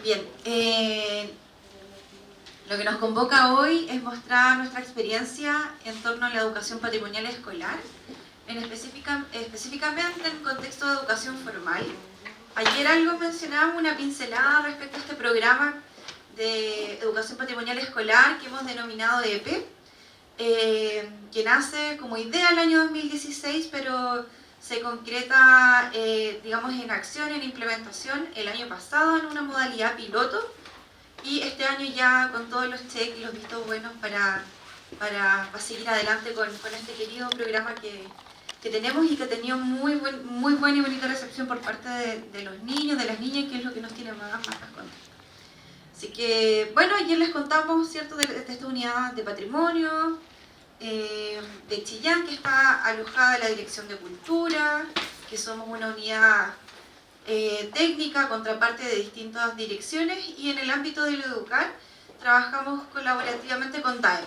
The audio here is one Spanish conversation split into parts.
Bien, lo que nos convoca hoy es mostrar nuestra experiencia en torno a la educación patrimonial escolar, específicamente en contexto de educación formal. Ayer algo mencionábamos, una pincelada respecto a este programa de educación patrimonial escolar que hemos denominado EPE, que nace como idea el año 2016, pero se concreta, digamos, en acción, en implementación el año pasado en una modalidad piloto, y este año ya con todos los checks y los vistos buenos para seguir adelante con este querido programa que tenemos y que ha tenido muy buena y bonita recepción por parte de los niños, de las niñas, que es lo que nos tiene más contentos. Así que, bueno, ayer les contamos, ¿cierto?, de esta unidad de patrimonio, de Chillán, que está alojada en la Dirección de Cultura, que somos una unidad técnica, contraparte de distintas direcciones, y en el ámbito del educar trabajamos colaborativamente con DAEM.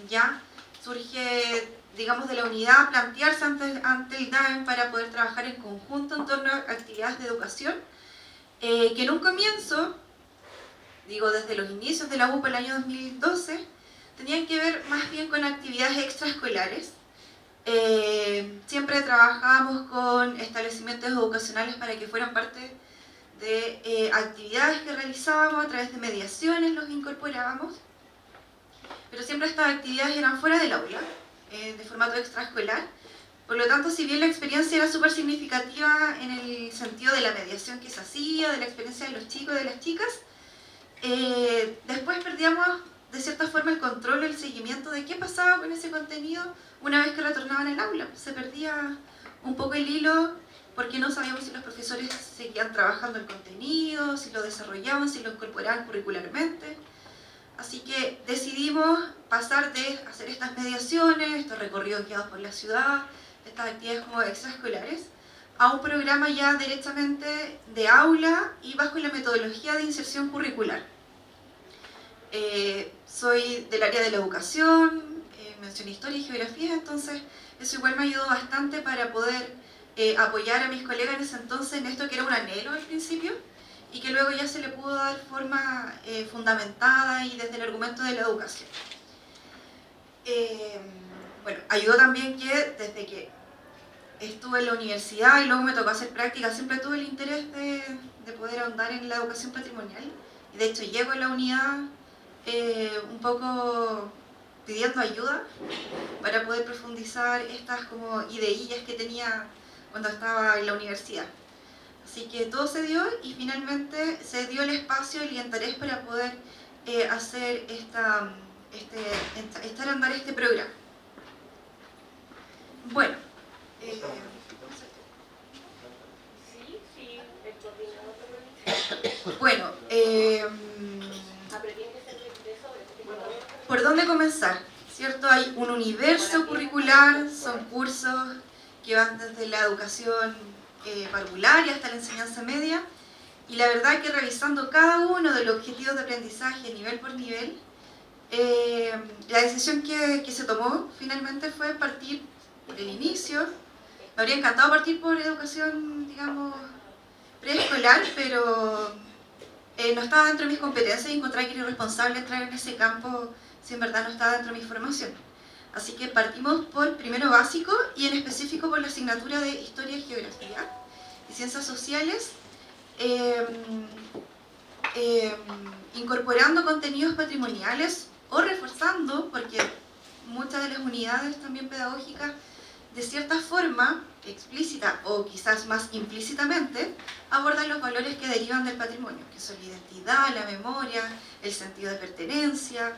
Ya surge, digamos, de la unidad plantearse ante el DAEM para poder trabajar en conjunto en torno a actividades de educación, que en un comienzo, digo desde los inicios de la UPA el año 2012, tenían que ver más bien con actividades extraescolares. Siempre trabajábamos con establecimientos educacionales para que fueran parte de actividades que realizábamos, a través de mediaciones los incorporábamos, pero siempre estas actividades eran fuera del aula, de formato extraescolar. Por lo tanto, si bien la experiencia era súper significativa en el sentido de la mediación que se hacía, de la experiencia de los chicos y de las chicas, después perdíamos de cierta forma el control, el seguimiento de qué pasaba con ese contenido una vez que retornaban al aula. Se perdía un poco el hilo porque no sabíamos si los profesores seguían trabajando el contenido, si lo desarrollaban, si lo incorporaban curricularmente. Así que decidimos pasar de hacer estas mediaciones, estos recorridos guiados por la ciudad, estas actividades como extraescolares, a un programa ya directamente de aula y bajo la metodología de inserción curricular. Soy del área de la educación, mencioné historia y geografía, entonces eso igual me ayudó bastante para poder apoyar a mis colegas en ese entonces en esto que era un anhelo al principio y que luego ya se le pudo dar forma fundamentada y desde el argumento de la educación. Bueno, ayudó también que desde que estuve en la universidad y luego me tocó hacer práctica, siempre tuve el interés de poder ahondar en la educación patrimonial, y de hecho llego a la unidad un poco pidiendo ayuda para poder profundizar estas como ideillas que tenía cuando estaba en la universidad. Así que todo se dio y finalmente se dio el espacio y el interés para poder hacer echar a andar este programa. Bueno, bueno, ¿por dónde comenzar? ¿Cierto? Hay un universo curricular, son cursos que van desde la educación parvularia hasta la enseñanza media, y la verdad que revisando cada uno de los objetivos de aprendizaje nivel por nivel, la decisión que se tomó finalmente fue partir por el inicio. Me habría encantado partir por educación, digamos, preescolar, pero no estaba dentro de mis competencias y encontré que era irresponsable entrar en ese campo si en verdad no estaba dentro de mi formación. Así que partimos por primero básico y en específico por la asignatura de Historia y Geografía y Ciencias Sociales, incorporando contenidos patrimoniales o reforzando, porque muchas de las unidades también pedagógicas de cierta forma, explícita o quizás más implícitamente, abordan los valores que derivan del patrimonio, que son la identidad, la memoria, el sentido de pertenencia,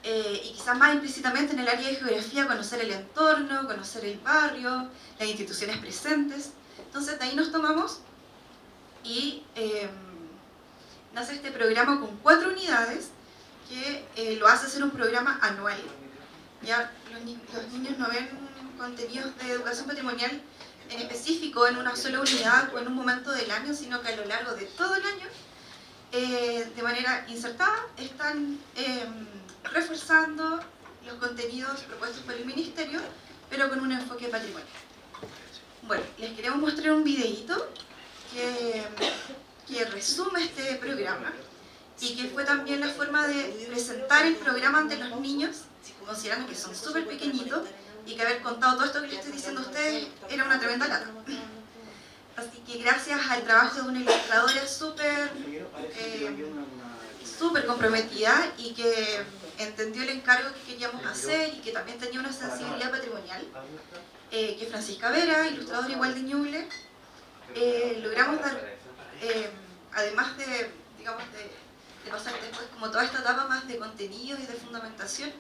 y quizás más implícitamente en el área de geografía, conocer el entorno, conocer el barrio, las instituciones presentes. Entonces de ahí nos tomamos y nace este programa con 4 unidades que lo hace ser un programa anual. Ya los niños no ven contenidos de educación patrimonial en específico en una sola unidad o en un momento del año, sino que a lo largo de todo el año, de manera insertada, están reforzando los contenidos propuestos por el Ministerio, pero con un enfoque patrimonial. Bueno, les queremos mostrar un videíto que que resume este programa y que fue también la forma de presentar el programa ante los niños, considerando que son súper pequeñitos y que haber contado todo esto que les estoy diciendo a ustedes era una tremenda lata. Así que gracias al trabajo de una ilustradora súper comprometida y que entendió el encargo que queríamos hacer y que también tenía una sensibilidad patrimonial, que es Francisca Vera, ilustradora igual de Ñuble, logramos dar, además de, digamos, de pasar después como toda esta etapa más de contenido y de fundamentación,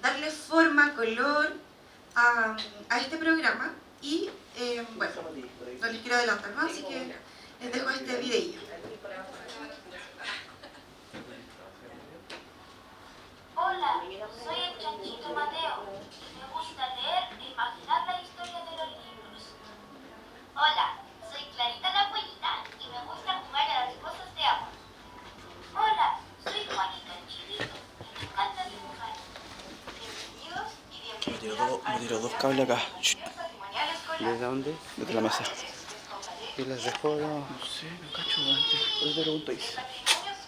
darle forma, color a este programa y, bueno, no les quiero adelantar más, así que les dejo este videillo. Hola, soy el chanchito Mateo y me gusta leer e imaginar la historia de los libros. Hola, soy Clarita la Pollita y me gusta jugar a las cosas de agua. Hola, soy Juanito el Chilito y me encanta dibujar. Bienvenidos y bienvenidas Me tiró dos cables acá. patrimonial escolar. ¿Desde dónde? Desde la mesa. ¿Y las dejó? No sé, no cacho antes. Por eso te pregunto ahí.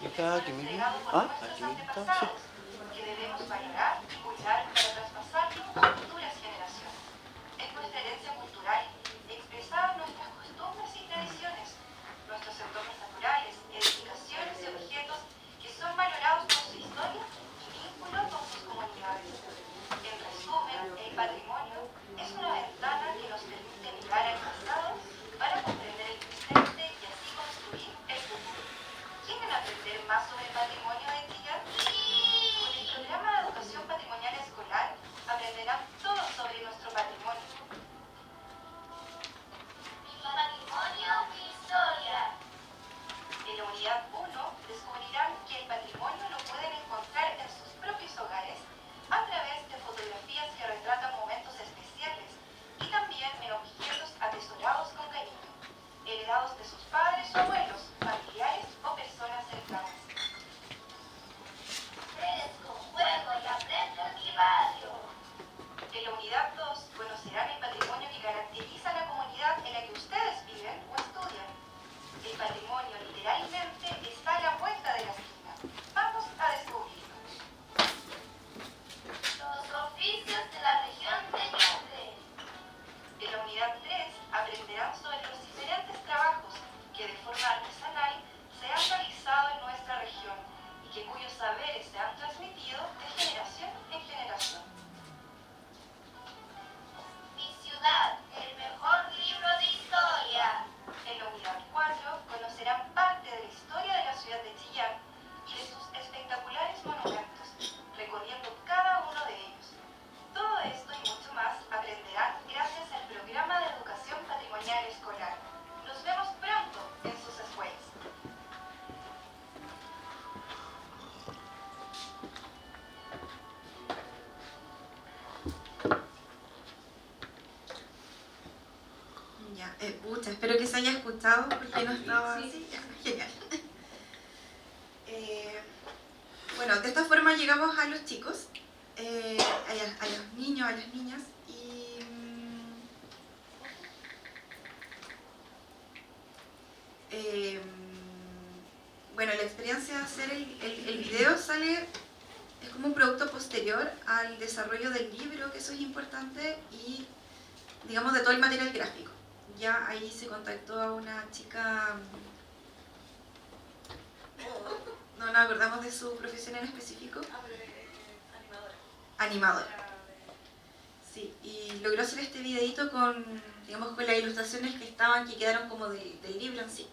¿Está aquí mismo? ¿Ah? ¿Aquí mismo está? Sí. Que debemos valorar y cuidar para traspasarlo a futuras generaciones. Es nuestra herencia cultural, expresar nuestras costumbres y tradiciones, nuestros entornos naturales, edificaciones y objetos que son valorados por su historia y vínculo con sus comunidades. En resumen, el patrimonio es una ventana que nos permite mirar al pasado para comprender el presente y así construir el futuro. ¿Quieren aprender más sobre el patrimonio de Chillán? Con el programa de educación patrimonial escolar aprenderán todo sobre nuestro patrimonio. Mi patrimonio, mi historia. En la unidad 1 descubrirán que el patrimonio lo pueden encontrar en sus propios hogares a través de fotografías que retratan momentos especiales y también en objetos atesorados con cariño, heredados de sus padres o abuelos, familiares o personas cercanas. Fresco, juego y aprendo en mi barrio. En la unidad 2 conocerán el patrimonio que caracteriza a la comunidad en la que ustedes viven o estudian. El patrimonio literalmente está a la vuelta de la esquina. Vamos a descubrirlo. Los oficios de la región de Ñuble. En la unidad 3 aprenderán sobre los diferentes trabajos que de forma artesanal se han realizado en nuestra región y que cuyos saberes se han transmitido de generación en generación. Mi ciudad, el mejor libro de historia. En la unidad 4 conocerán parte de la historia de la ciudad de Chillán y de sus espectaculares monumentos, recorriendo cada uno de ellos. Todo esto y mucho más aprenderán gracias al programa de educación patrimonial escolar. Nos vemos pronto en sus escuelas. Ya, pucha, espero que se haya escuchado porque no estaba así. Ya, genial. Bueno, de esta forma llegamos a los chicos, a los niños, a las niñas y bueno, la experiencia de hacer el video es como un producto posterior al desarrollo del libro, que eso es importante, y digamos de todo el material gráfico. Ya ahí se contactó a una chica, no nos acordamos de su profesión en específico. Animadora. Sí, y logró hacer este videito con, digamos, con las ilustraciones que quedaron como del libro en sí.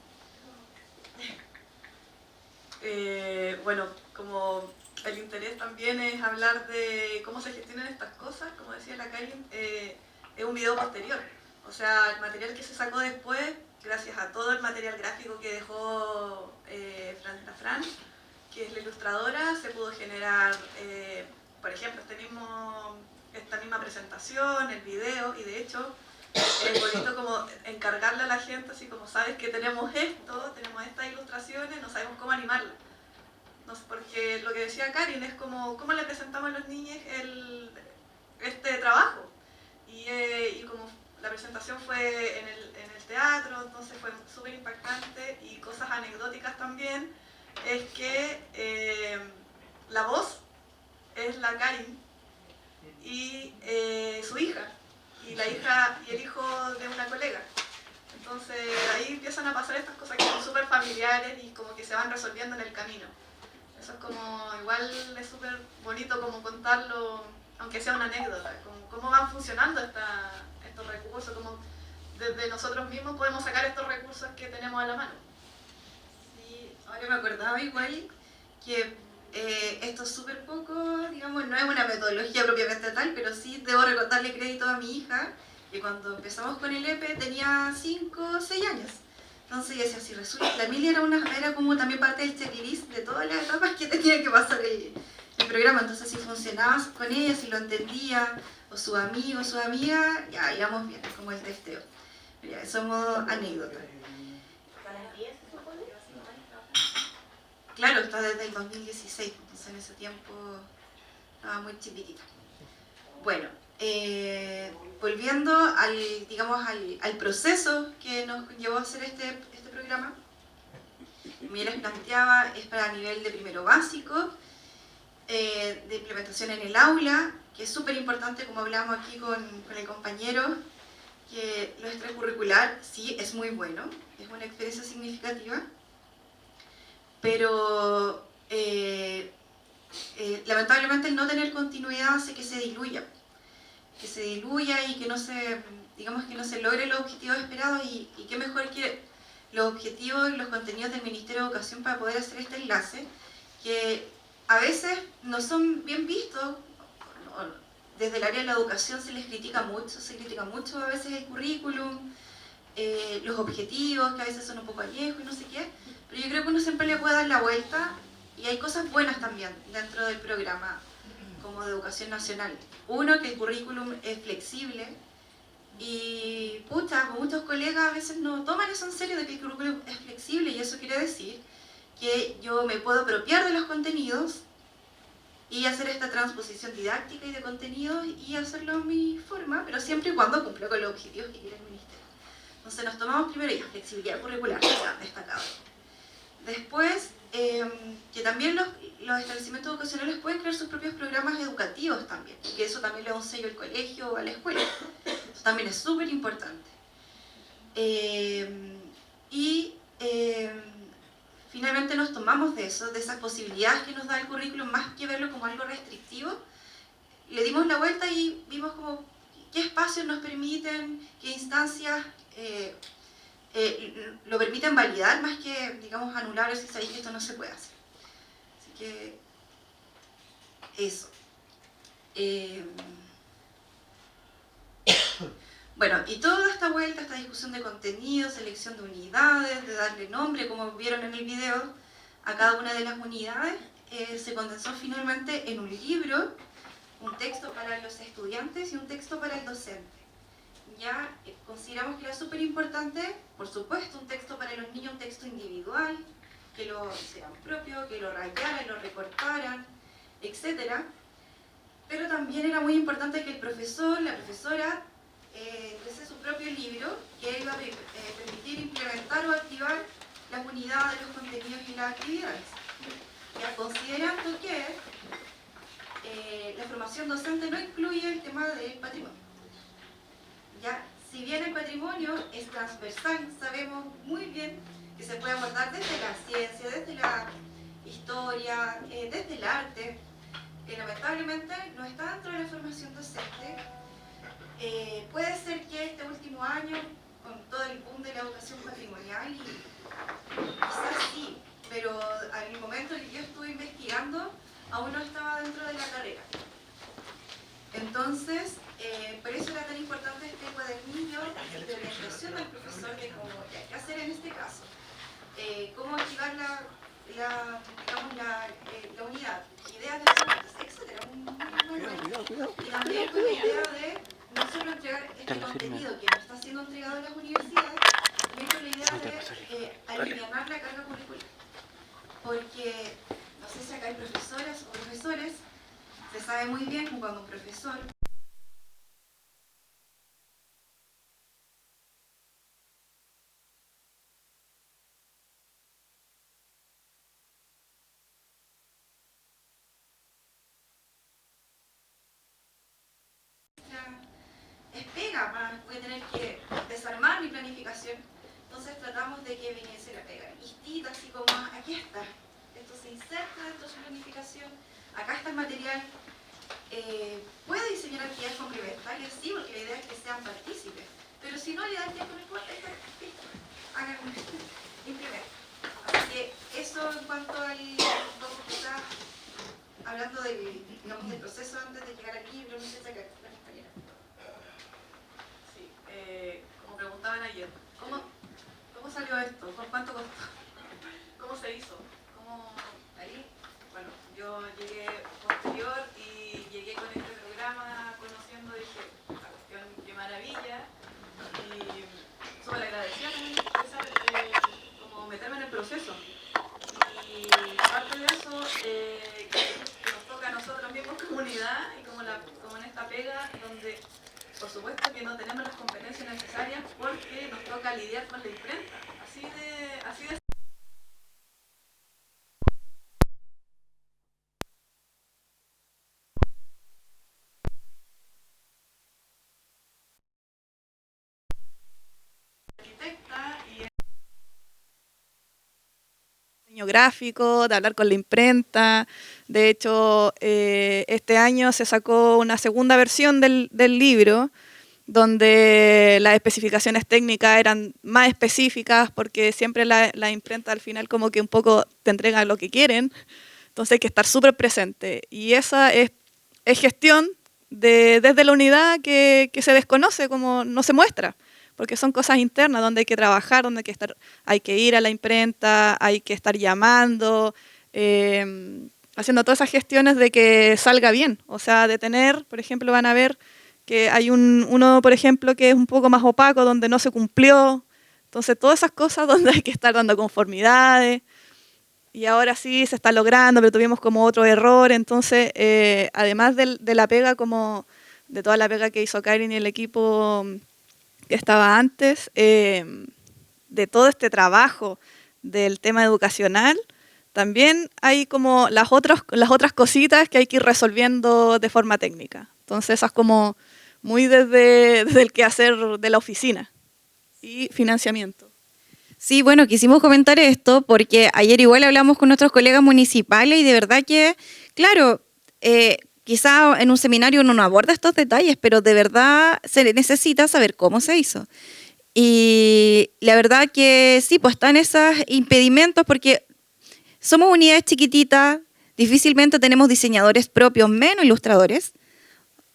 Bueno, como el interés también es hablar de cómo se gestionan estas cosas, como decía la Karin, es un video posterior. O sea, el material que se sacó después, gracias a todo el material gráfico que dejó la Fran, que es la ilustradora, se pudo generar, por ejemplo, esta misma presentación, el video, y de hecho es bonito como encargarle a la gente, así como sabes que tenemos estas ilustraciones, no sabemos cómo animarlas. No sé, porque lo que decía Karin es como cómo le presentamos a los niños este trabajo. Y como la presentación fue en el teatro, entonces fue súper impactante, y cosas anecdóticas también, es que la voz es la Karin y su hija, y la hija y el hijo de una colega. Entonces ahí empiezan a pasar estas cosas que son súper familiares y como que se van resolviendo en el camino. Eso es como, igual es súper bonito como contarlo, aunque sea una anécdota, como cómo van funcionando estos recursos, como desde nosotros mismos podemos sacar estos recursos que tenemos a la mano. Sí, ahora me acordaba igual que esto es súper poco, digamos, no es una metodología propiamente tal, pero sí debo recordarle crédito a mi hija, que cuando empezamos con el EPE tenía 5 o 6 años. Entonces yo decía, si resulta, la Emilia era como también parte del checklist de todas las etapas que tenía que pasar el programa. Entonces si funcionaba con ella, si lo entendía, o su amigo, o su amiga, ya íbamos bien, como el testeo. Pero ya, somos anécdotas. Claro, está desde el 2016, entonces en ese tiempo estaba muy chiquitita. Bueno, volviendo al proceso que nos llevó a hacer este programa, como ya les planteaba, es para nivel de primero básico, de implementación en el aula, que es súper importante, como hablábamos aquí con el compañero, que lo extracurricular sí es muy bueno, es una experiencia significativa, pero lamentablemente el no tener continuidad hace que se diluya y que no se logre los objetivos esperados, y qué mejor que los objetivos y los contenidos del Ministerio de Educación para poder hacer este enlace, que a veces no son bien vistos. Desde el área de la educación se critica mucho a veces el currículum, los objetivos, que a veces son un poco añejos y no sé qué, pero yo creo que uno siempre le puede dar la vuelta, y hay cosas buenas también dentro del programa como de educación nacional. Uno, que el currículum es flexible, y con muchos colegas a veces no toman eso en serio, de que el currículum es flexible, y eso quiere decir que yo me puedo apropiar de los contenidos y hacer esta transposición didáctica y de contenidos y hacerlo a mi forma, pero siempre y cuando cumpla con los objetivos que quiere el Ministerio. Entonces nos tomamos primero ya flexibilidad curricular, ya destacado. Después, que también los establecimientos educacionales pueden crear sus propios programas educativos también, que eso también le da un sello al colegio o a la escuela. Eso también es súper importante. Finalmente nos tomamos de esas posibilidades que nos da el currículum, más que verlo como algo restrictivo, le dimos la vuelta y vimos como qué espacios nos permiten, qué instancias lo permiten validar, más que, digamos, anular si sabéis que esto no se puede hacer. Así que eso. Bueno, y toda esta vuelta, esta discusión de contenido, selección de unidades, de darle nombre, como vieron en el video, a cada una de las unidades, se condensó finalmente en un libro, un texto para los estudiantes y un texto para el docente. Ya consideramos que era súper importante, por supuesto, un texto para los niños, un texto individual, que lo hicieran propio, que lo rayaran, lo recortaran, etc. Pero también era muy importante que el profesor, la profesora, tuviese su propio libro, que iba a permitir implementar o activar las unidades, los contenidos y las actividades. Ya considerando que la formación docente no incluye el tema del patrimonio. Ya, si bien el patrimonio es transversal, sabemos muy bien que se puede abordar desde la ciencia, desde la historia, desde el arte, que lamentablemente no está dentro de la formación docente. Puede ser que este último año, con todo el boom de la educación patrimonial, quizás sí, pero al momento que yo estuve investigando, aún no estaba dentro de la carrera. Entonces, por eso era tan importante este cuadernillo de orientación al profesor de cómo, qué hacer en este caso, cómo activar la unidad, ideas de preguntas, etc. Y también con la idea de no solo entregar este contenido que no está siendo entregado en las universidades, también con la idea de aliviar la carga curricular. Porque, no sé si acá hay profesoras o profesores, se sabe muy bien que cuando un profesor voy a tener que desarmar mi planificación. Entonces tratamos de que viniese la pega listita, así como aquí está. Esto se inserta dentro de su planificación, acá está el material. Puede diseñar actividades complementarias, sí, porque la idea es que sean partícipes. Pero si no le dan tiempo, no importa, hagan implementar. Así que eso en cuanto al hablando del, digamos, del proceso antes de llegar al libro, no sé si acá la compañera. Sí, como preguntaban ayer, ¿cómo salió esto? ¿Con cuánto costó? ¿Cómo se hizo? Ahí, bueno, yo llegué posterior y llegué con este programa conociendo, dije, la cuestión, qué maravilla, y súper agradecida también empezar, como meterme en el proceso. Y parte de eso, que nos toca a nosotros mismos comunidad y como en esta pega donde por supuesto que no tenemos las competencias necesarias porque nos toca lidiar con la imprenta. Así de arquitecta y diseño gráfico, de hablar con la imprenta. De hecho, este año se sacó una segunda versión del libro, donde las especificaciones técnicas eran más específicas, porque siempre la imprenta al final como que un poco te entrega lo que quieren, entonces hay que estar súper presente. Y esa es gestión desde la unidad que se desconoce, como no se muestra, porque son cosas internas donde hay que trabajar, donde hay que ir a la imprenta, hay que estar llamando, haciendo todas esas gestiones de que salga bien. O sea, de tener, por ejemplo, van a ver que hay uno, por ejemplo, que es un poco más opaco, donde no se cumplió. Entonces, todas esas cosas donde hay que estar dando conformidades. Y ahora sí se está logrando, pero tuvimos como otro error. Entonces, además de la pega, como de toda la pega que hizo Karen y el equipo que estaba antes, de todo este trabajo del tema educacional, también hay como las otras cositas que hay que ir resolviendo de forma técnica. Entonces, eso es como muy desde el quehacer de la oficina. Y financiamiento. Sí, bueno, quisimos comentar esto porque ayer igual hablamos con nuestros colegas municipales y de verdad que, claro, quizá en un seminario uno no aborda estos detalles, pero de verdad se necesita saber cómo se hizo. Y la verdad que sí, pues están esos impedimentos porque somos unidades chiquititas, difícilmente tenemos diseñadores propios, menos ilustradores.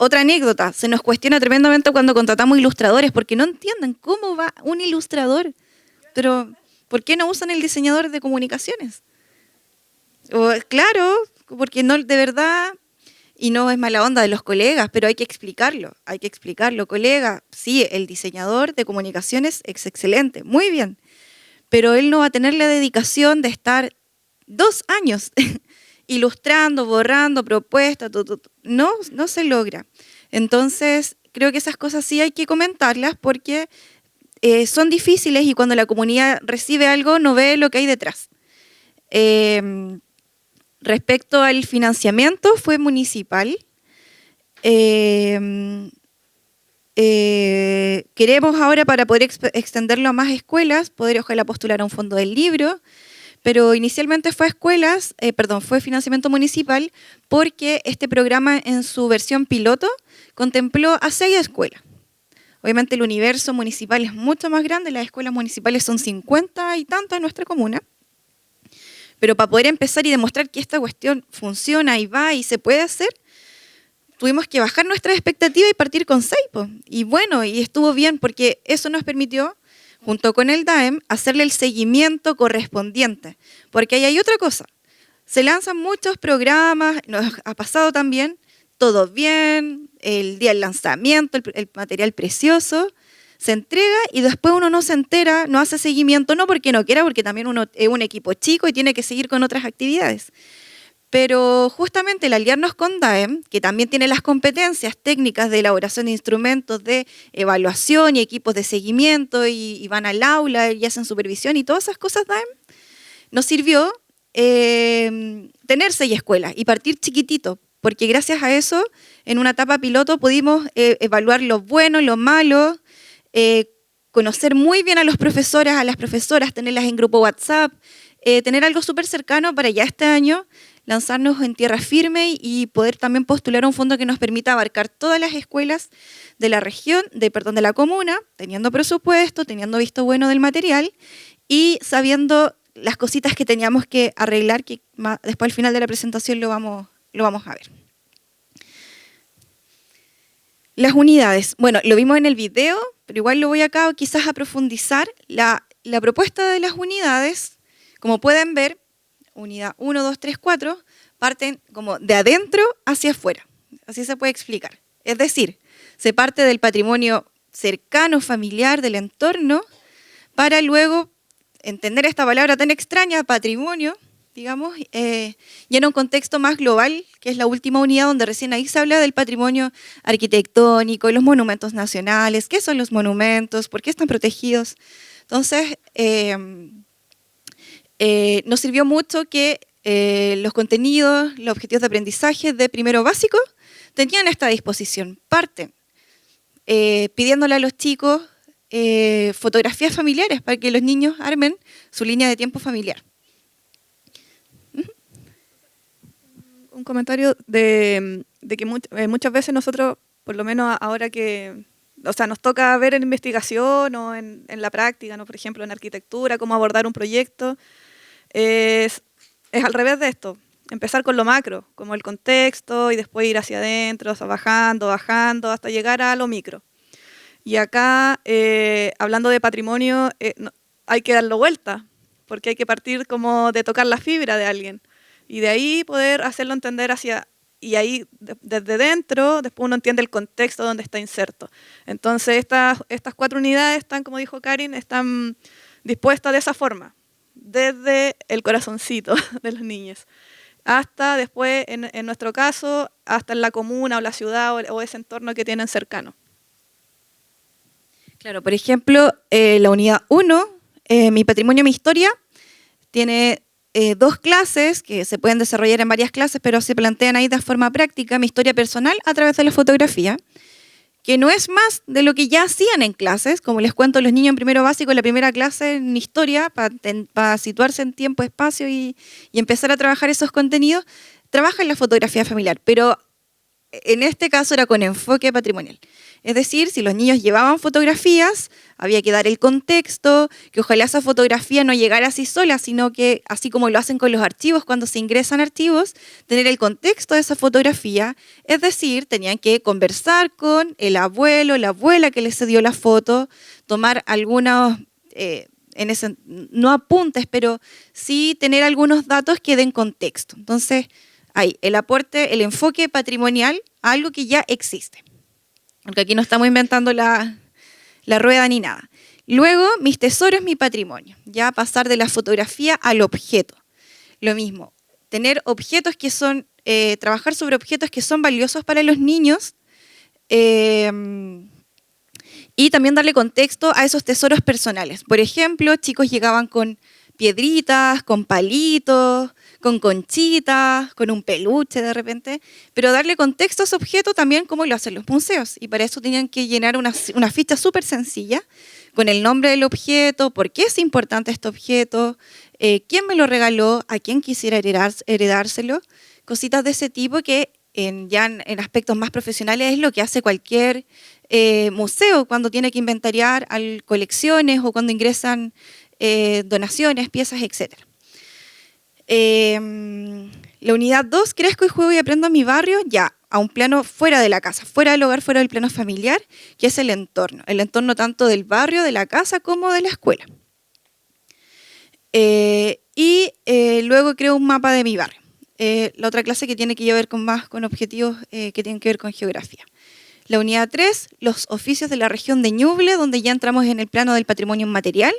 Otra anécdota, se nos cuestiona tremendamente cuando contratamos ilustradores porque no entienden cómo va un ilustrador. Pero, ¿por qué no usan el diseñador de comunicaciones? Claro, porque no, de verdad, y no es mala onda de los colegas, pero hay que explicarlo, colega. Sí, el diseñador de comunicaciones es excelente, muy bien, pero él no va a tener la dedicación de estar 2 años ilustrando, borrando propuestas, no se logra. Entonces, creo que esas cosas sí hay que comentarlas porque son difíciles y cuando la comunidad recibe algo no ve lo que hay detrás. Respecto al financiamiento, fue municipal. Queremos ahora, para poder extenderlo a más escuelas, poder ojalá postular a un fondo del libro, pero inicialmente fue fue financiamiento municipal porque este programa en su versión piloto contempló a 6 escuelas. Obviamente el universo municipal es mucho más grande, las escuelas municipales son 50 y tantas en nuestra comuna, pero para poder empezar y demostrar que esta cuestión funciona y va y se puede hacer, tuvimos que bajar nuestras expectativas y partir con 6. Y bueno, y estuvo bien porque eso nos permitió, junto con el DAEM, hacerle el seguimiento correspondiente. Porque ahí hay otra cosa, se lanzan muchos programas, nos ha pasado también, todo bien, el día del lanzamiento, el material precioso, se entrega y después uno no se entera, no hace seguimiento, no porque no quiera, porque también uno es un equipo chico y tiene que seguir con otras actividades. Pero justamente el aliarnos con DAEM, que también tiene las competencias técnicas de elaboración de instrumentos de evaluación y equipos de seguimiento y van al aula y hacen supervisión y todas esas cosas, DAEM, nos sirvió tener 6 escuelas y partir chiquitito, porque gracias a eso, en una etapa piloto pudimos evaluar lo bueno, lo malo, conocer muy bien a los profesores, a las profesoras, tenerlas en grupo WhatsApp, tener algo súper cercano para ya este año lanzarnos en tierra firme y poder también postular a un fondo que nos permita abarcar todas las escuelas de la región, de la comuna, teniendo presupuesto, teniendo visto bueno del material y sabiendo las cositas que teníamos que arreglar, que después al final de la presentación lo vamos a ver. Las unidades. Bueno, lo vimos en el video, pero igual lo voy acá quizás a profundizar. La propuesta de las unidades, como pueden ver, unidad 1, 2, 3, 4, parten como de adentro hacia afuera. Así se puede explicar. Es decir, se parte del patrimonio cercano, familiar, del entorno, para luego entender esta palabra tan extraña, patrimonio, digamos, y en un contexto más global, que es la última unidad donde recién ahí se habla del patrimonio arquitectónico, los monumentos nacionales, qué son los monumentos, por qué están protegidos. Entonces, nos sirvió mucho que los contenidos, los objetivos de aprendizaje de primero básico tenían esta disposición. Parten pidiéndole a los chicos fotografías familiares para que los niños armen su línea de tiempo familiar. Un comentario de que muchas veces nosotros, por lo menos ahora que, o sea, nos toca ver en investigación o en la práctica, ¿no? Por ejemplo, en arquitectura, cómo abordar un proyecto, es al revés de esto, empezar con lo macro, como el contexto, y después ir hacia adentro, o sea, bajando, hasta llegar a lo micro. Y acá, hablando de patrimonio, hay que darlo vuelta, porque hay que partir como de tocar la fibra de alguien, y de ahí poder hacerlo entender y ahí desde dentro, después uno entiende el contexto donde está inserto. Entonces estas 4 unidades están, como dijo Karin, están dispuestas de esa forma, desde el corazoncito de los niños, hasta después, en nuestro caso, hasta en la comuna o la ciudad o ese entorno que tienen cercano. Claro, por ejemplo, la unidad 1, Mi patrimonio, mi historia, tiene 2 clases que se pueden desarrollar en varias clases, pero se plantean ahí de forma práctica, mi historia personal a través de la fotografía, que no es más de lo que ya hacían en clases, como les cuento, los niños en primero básico, en la primera clase en historia, para situarse en tiempo, espacio y empezar a trabajar esos contenidos, trabajan la fotografía familiar, pero en este caso era con enfoque patrimonial. Es decir, si los niños llevaban fotografías, había que dar el contexto, que ojalá esa fotografía no llegara así sola, sino que, así como lo hacen con los archivos, cuando se ingresan archivos, tener el contexto de esa fotografía, es decir, tenían que conversar con el abuelo, la abuela que les cedió la foto, tomar algunos, no apuntes, pero sí tener algunos datos que den contexto. Entonces, ahí, el aporte, el enfoque patrimonial a algo que ya existe. Porque aquí no estamos inventando la rueda ni nada. Luego, mis tesoros, mi patrimonio. Ya pasar de la fotografía al objeto. Lo mismo, tener objetos que son, trabajar sobre objetos que son valiosos para los niños y también darle contexto a esos tesoros personales. Por ejemplo, chicos llegaban con piedritas, con palitos, con conchitas, con un peluche de repente, pero darle contexto a ese objeto también como lo hacen los museos. Y para eso tenían que llenar una ficha súper sencilla con el nombre del objeto, por qué es importante este objeto, quién me lo regaló, a quién quisiera heredárselo, cositas de ese tipo que ya en aspectos más profesionales es lo que hace cualquier museo cuando tiene que inventariar colecciones o cuando ingresan donaciones, piezas, etc. La unidad 2, crezco y juego y aprendo en mi barrio, ya a un plano fuera de la casa, fuera del hogar, fuera del plano familiar, que es el entorno tanto del barrio, de la casa, como de la escuela. Luego creo un mapa de mi barrio. La otra clase que tiene que ver con objetivos que tienen que ver con geografía. La unidad 3, los oficios de la región de Ñuble, donde ya entramos en el plano del patrimonio material.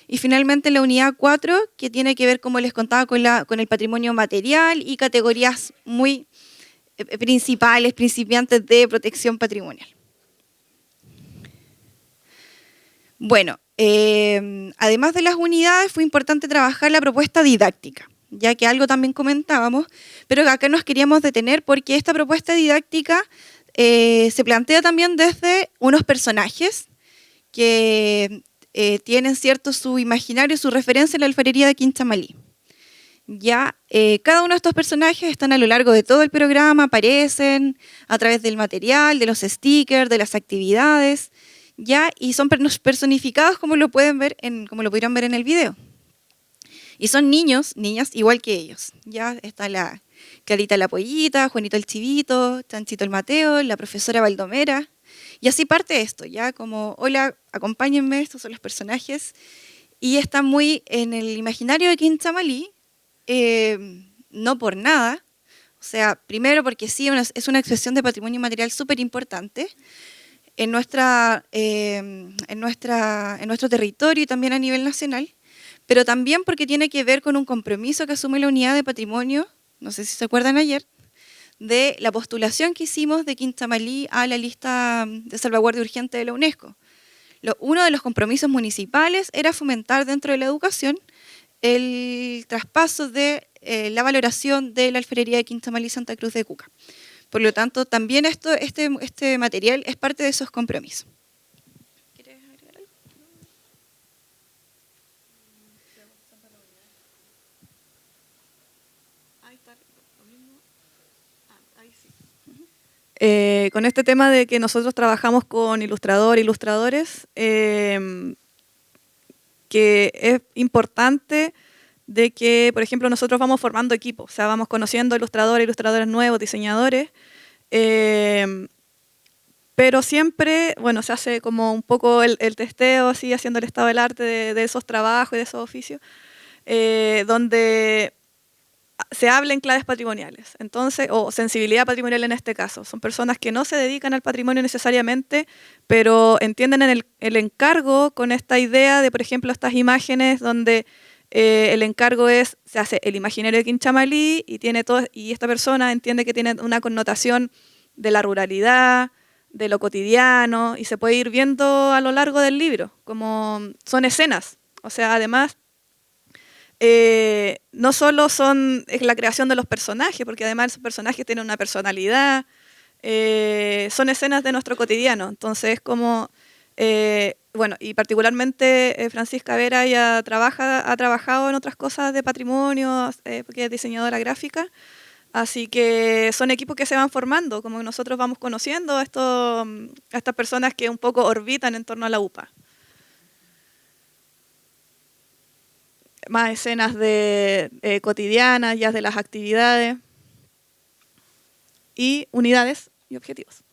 Y finalmente la unidad 4, que tiene que ver, como les contaba, con el patrimonio material y categorías muy principiantes de protección patrimonial. Bueno, además de las unidades, fue importante trabajar la propuesta didáctica, ya que algo también comentábamos, pero acá nos queríamos detener porque esta propuesta didáctica se plantea también desde unos personajes que tienen cierto su imaginario, su referencia en la alfarería de Quinchamalí. Ya, cada uno de estos personajes están a lo largo de todo el programa, aparecen a través del material, de los stickers, de las actividades, ya, y son personificados como lo pudieron ver en el video. Y son niños, niñas, igual que ellos. Ya está la Clarita la Pollita, Juanito el Chivito, Chanchito el Mateo, la profesora Baldomera. Y así parte esto, ya como, hola, acompáñenme, estos son los personajes. Y está muy en el imaginario de Quinchamalí, no por nada. O sea, primero porque sí, es una expresión de patrimonio inmaterial súper importante en nuestro territorio y también a nivel nacional, pero también porque tiene que ver con un compromiso que asume la unidad de patrimonio, no sé si se acuerdan ayer, de la postulación que hicimos de Quinchamalí a la lista de salvaguardia urgente de la UNESCO. Uno de los compromisos municipales era fomentar dentro de la educación el traspaso de la valoración de la alfarería de Quinchamalí Santa Cruz de Cuca. Por lo tanto, también este material es parte de esos compromisos. ¿Quieres agregar algo? Ahí está lo mismo. Ahí sí. Con este tema de que nosotros trabajamos con ilustradores, que es importante de que, por ejemplo, nosotros vamos formando equipos, o sea, vamos conociendo ilustradores nuevos, diseñadores, pero siempre, bueno, se hace como un poco el testeo, así, haciendo el estado del arte de esos trabajos y de esos oficios, donde se habla en claves patrimoniales, entonces, o sensibilidad patrimonial en este caso. Son personas que no se dedican al patrimonio necesariamente, pero entienden el encargo con esta idea de, por ejemplo, estas imágenes donde el encargo se hace el imaginario de Quinchamalí y esta persona entiende que tiene una connotación de la ruralidad, de lo cotidiano, y se puede ir viendo a lo largo del libro, como son escenas. O sea, además, no solo es la creación de los personajes, porque además esos personajes tienen una personalidad, son escenas de nuestro cotidiano. Entonces es como, bueno, y particularmente Francisca Vera ya ha trabajado en otras cosas de patrimonio, porque es diseñadora gráfica, así que son equipos que se van formando, como nosotros vamos conociendo a estas personas que un poco orbitan en torno a la UPA. Más escenas cotidianas, ya de las actividades, y unidades y objetivos.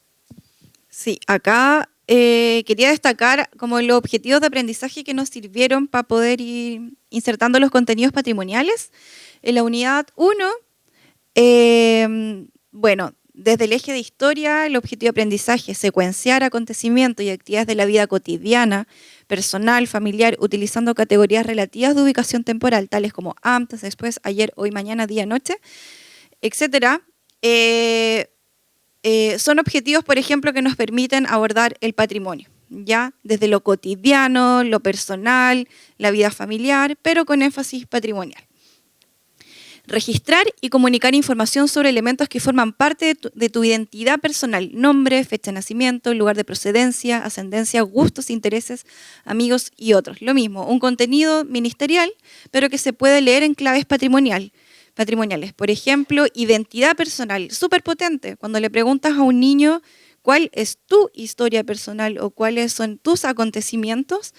Sí, acá quería destacar como los objetivos de aprendizaje que nos sirvieron para poder ir insertando los contenidos patrimoniales. En la unidad 1, bueno, desde el eje de historia, el objetivo de aprendizaje es secuenciar acontecimientos y actividades de la vida cotidiana, personal, familiar, utilizando categorías relativas de ubicación temporal, tales como antes, después, ayer, hoy, mañana, día, noche, etc. Son objetivos, por ejemplo, que nos permiten abordar el patrimonio, ¿ya? Desde lo cotidiano, lo personal, la vida familiar, pero con énfasis patrimonial. Registrar y comunicar información sobre elementos que forman parte de tu identidad personal, nombre, fecha de nacimiento, lugar de procedencia, ascendencia, gustos, intereses, amigos y otros. Lo mismo, un contenido ministerial, pero que se puede leer en claves patrimoniales. Por ejemplo, identidad personal, súper potente. Cuando le preguntas a un niño cuál es tu historia personal o cuáles son tus acontecimientos,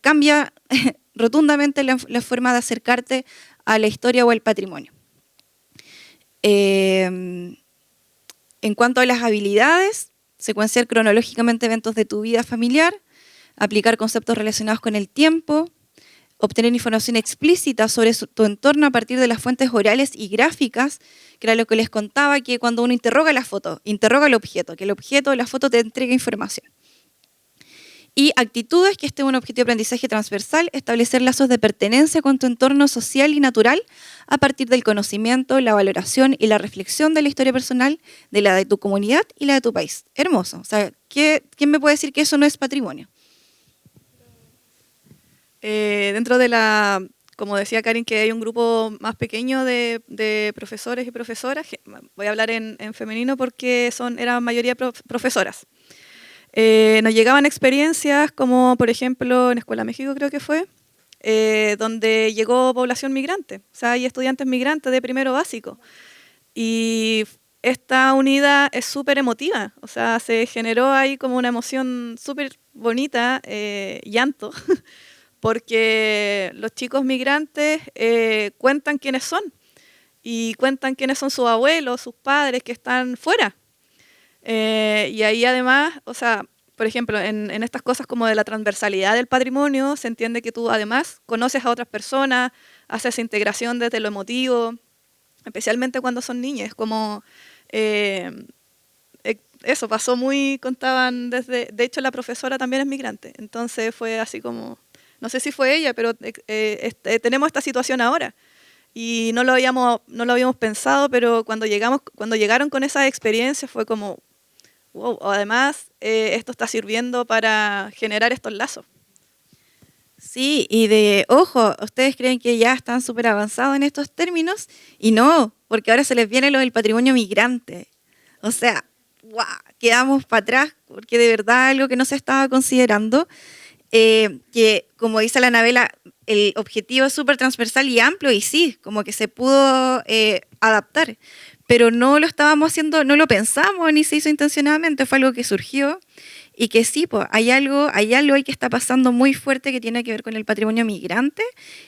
cambia rotundamente la forma de acercarte a la historia o al patrimonio. En cuanto a las habilidades, secuenciar cronológicamente eventos de tu vida familiar, aplicar conceptos relacionados con el tiempo, obtener información explícita sobre tu entorno a partir de las fuentes orales y gráficas, que era lo que les contaba, que cuando uno interroga la foto, interroga el objeto, que el objeto de la foto te entrega información. Y actitudes, que este es un objetivo de aprendizaje transversal, establecer lazos de pertenencia con tu entorno social y natural a partir del conocimiento, la valoración y la reflexión de la historia personal, de la de tu comunidad y la de tu país. Hermoso. O sea, ¿quién me puede decir que eso no es patrimonio? Dentro de como decía Karin, que hay un grupo más pequeño de profesores y profesoras, voy a hablar en femenino porque eran mayoría profesoras. nos llegaban experiencias como, por ejemplo, en Escuela México creo que fue, donde llegó población migrante, o sea, hay estudiantes migrantes de primero básico. Y esta unidad es súper emotiva, o sea, se generó ahí como una emoción súper bonita, llanto, porque los chicos migrantes cuentan quiénes son y cuentan quiénes son sus abuelos, sus padres que están fuera. Y ahí además, o sea, por ejemplo, en estas cosas como de la transversalidad del patrimonio, se entiende que tú además conoces a otras personas, haces esa integración desde lo emotivo, especialmente cuando son niñas, como eso pasó muy, contaban desde, de hecho la profesora también es migrante, entonces fue así como, no sé si fue ella, pero tenemos esta situación ahora. Y no lo habíamos pensado, pero cuando llegaron con esa experiencia fue como, wow, además esto está sirviendo para generar estos lazos. Sí, y ojo, ustedes creen que ya están súper avanzados en estos términos, y no, porque ahora se les viene lo del patrimonio migrante. O sea, wow, quedamos para atrás, porque de verdad algo que no se estaba considerando, que como dice la Anabela, el objetivo es súper transversal y amplio, y sí, como que se pudo adaptar, pero no lo estábamos haciendo, no lo pensamos ni se hizo intencionadamente, fue algo que surgió. Y que sí, pues, hay algo ahí que está pasando muy fuerte que tiene que ver con el patrimonio migrante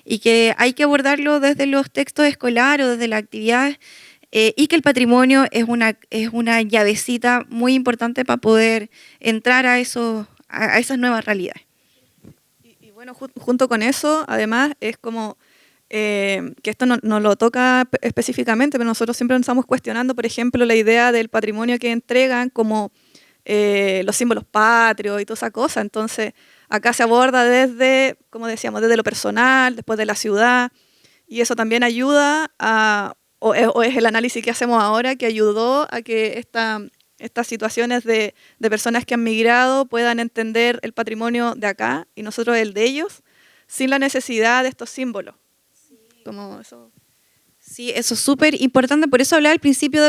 y que hay que abordarlo desde los textos escolares o desde las actividades y que el patrimonio es una llavecita muy importante para poder entrar a esas nuevas realidades. Y bueno, junto con eso, además, es como que esto no lo toca específicamente, pero nosotros siempre nos estamos cuestionando, por ejemplo, la idea del patrimonio que entregan como los símbolos patrios y toda esa cosa. Entonces, acá se aborda desde, como decíamos, desde lo personal, después de la ciudad, y eso también ayuda o es el análisis que hacemos ahora, que ayudó a que estas situaciones de personas que han migrado puedan entender el patrimonio de acá y nosotros el de ellos, sin la necesidad de estos símbolos. Sí. Como eso. Sí, eso es súper importante, por eso hablaba al principio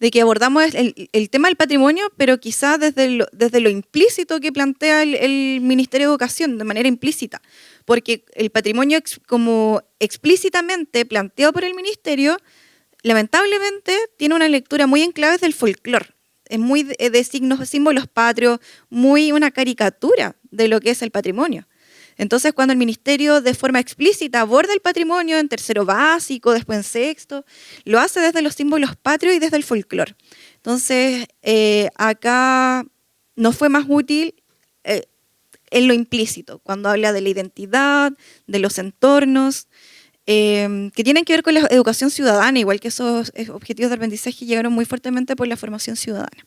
de que abordamos el tema del patrimonio, pero quizás desde lo implícito que plantea el Ministerio de Educación, de manera implícita, porque el patrimonio como explícitamente planteado por el Ministerio, lamentablemente tiene una lectura muy en claves del folclore, es muy de símbolos patrios, muy una caricatura de lo que es el patrimonio. Entonces, cuando el Ministerio de forma explícita aborda el patrimonio en tercero básico, después en sexto, lo hace desde los símbolos patrios y desde el folclore. Entonces, acá nos fue más útil en lo implícito, cuando habla de la identidad, de los entornos, que tienen que ver con la educación ciudadana, igual que esos objetivos de aprendizaje llegaron muy fuertemente por la formación ciudadana.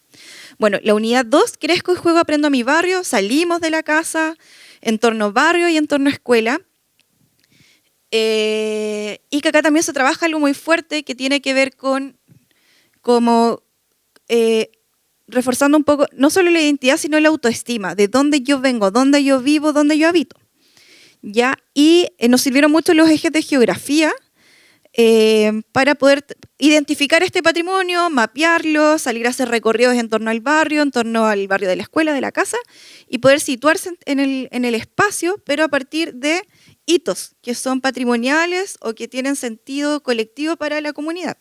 Bueno, la unidad 2, crezco y juego, aprendo a mi barrio, salimos de la casa, entorno barrio y entorno escuela, y que acá también se trabaja algo muy fuerte que tiene que ver con como reforzando un poco no solo la identidad sino la autoestima, de dónde yo vengo, dónde yo vivo, dónde yo habito. ¿Ya? Y nos sirvieron mucho los ejes de geografía para poder identificar este patrimonio, mapearlo, salir a hacer recorridos en torno al barrio de la escuela, de la casa, y poder situarse en el espacio, pero a partir de hitos que son patrimoniales o que tienen sentido colectivo para la comunidad.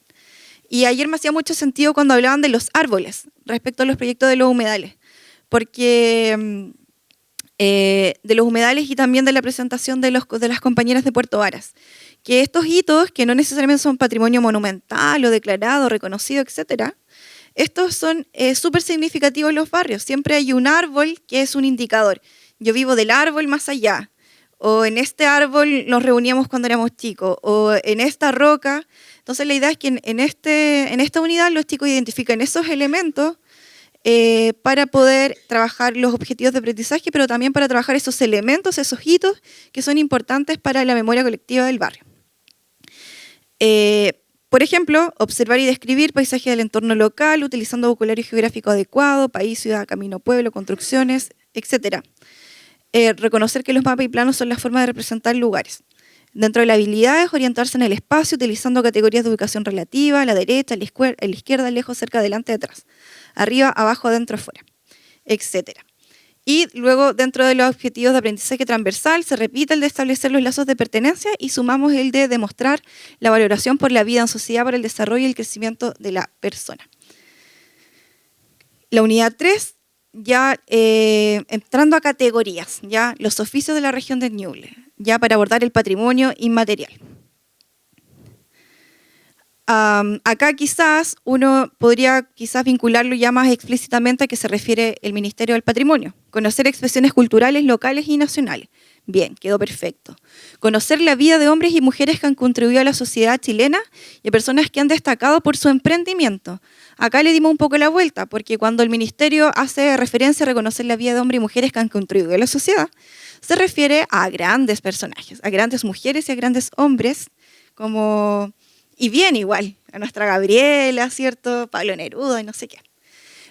Y ayer me hacía mucho sentido cuando hablaban de los árboles respecto a los proyectos de los humedales, porque de los humedales y también de la presentación de las compañeras de Puerto Varas, que estos hitos, que no necesariamente son patrimonio monumental o declarado, reconocido, etcétera, estos son súper significativos en los barrios. Siempre hay un árbol que es un indicador. Yo vivo del árbol más allá, o en este árbol nos reuníamos cuando éramos chicos, o en esta roca. Entonces la idea es que en esta unidad los chicos identifican esos elementos para poder trabajar los objetivos de aprendizaje, pero también para trabajar esos elementos, esos hitos que son importantes para la memoria colectiva del barrio. Por ejemplo, observar y describir paisajes del entorno local, utilizando vocabulario geográfico adecuado, país, ciudad, camino, pueblo, construcciones, etc. Reconocer que los mapas y planos son la forma de representar lugares. Dentro de las habilidades, orientarse en el espacio, utilizando categorías de ubicación relativa, a la derecha, a la izquierda, lejos, cerca, adelante, atrás, arriba, abajo, adentro, afuera, etc. Y luego, dentro de los objetivos de aprendizaje transversal, se repite el de establecer los lazos de pertenencia y sumamos el de demostrar la valoración por la vida en sociedad, para el desarrollo y el crecimiento de la persona. La unidad 3, ya entrando a categorías, ya los oficios de la región del Ñuble, ya para abordar el patrimonio inmaterial. Acá quizás uno podría vincularlo ya más explícitamente a que se refiere el Ministerio del Patrimonio. Conocer expresiones culturales locales y nacionales. Bien, quedó perfecto. Conocer la vida de hombres y mujeres que han contribuido a la sociedad chilena y a personas que han destacado por su emprendimiento. Acá le dimos un poco la vuelta, porque cuando el Ministerio hace referencia a reconocer la vida de hombres y mujeres que han contribuido a la sociedad, se refiere a grandes personajes, a grandes mujeres y a grandes hombres, como... Y bien igual, a nuestra Gabriela, ¿cierto? Pablo Neruda y no sé qué.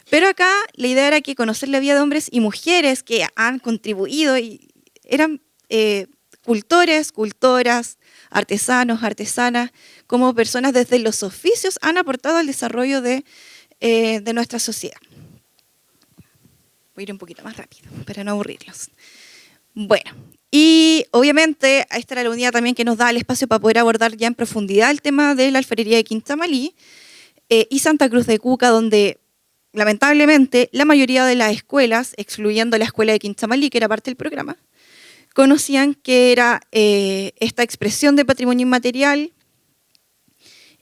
Pero acá la idea era que conocer la vida de hombres y mujeres que han contribuido y eran cultores, cultoras, artesanos, artesanas, como personas desde los oficios han aportado al desarrollo de nuestra sociedad. Voy a ir un poquito más rápido para no aburrirlos. Bueno. Y obviamente esta era la unidad también que nos da el espacio para poder abordar ya en profundidad el tema de la alfarería de Quintamalí y Santa Cruz de Cuca, donde lamentablemente la mayoría de las escuelas, excluyendo la escuela de Quintamalí, que era parte del programa, conocían que era esta expresión de patrimonio inmaterial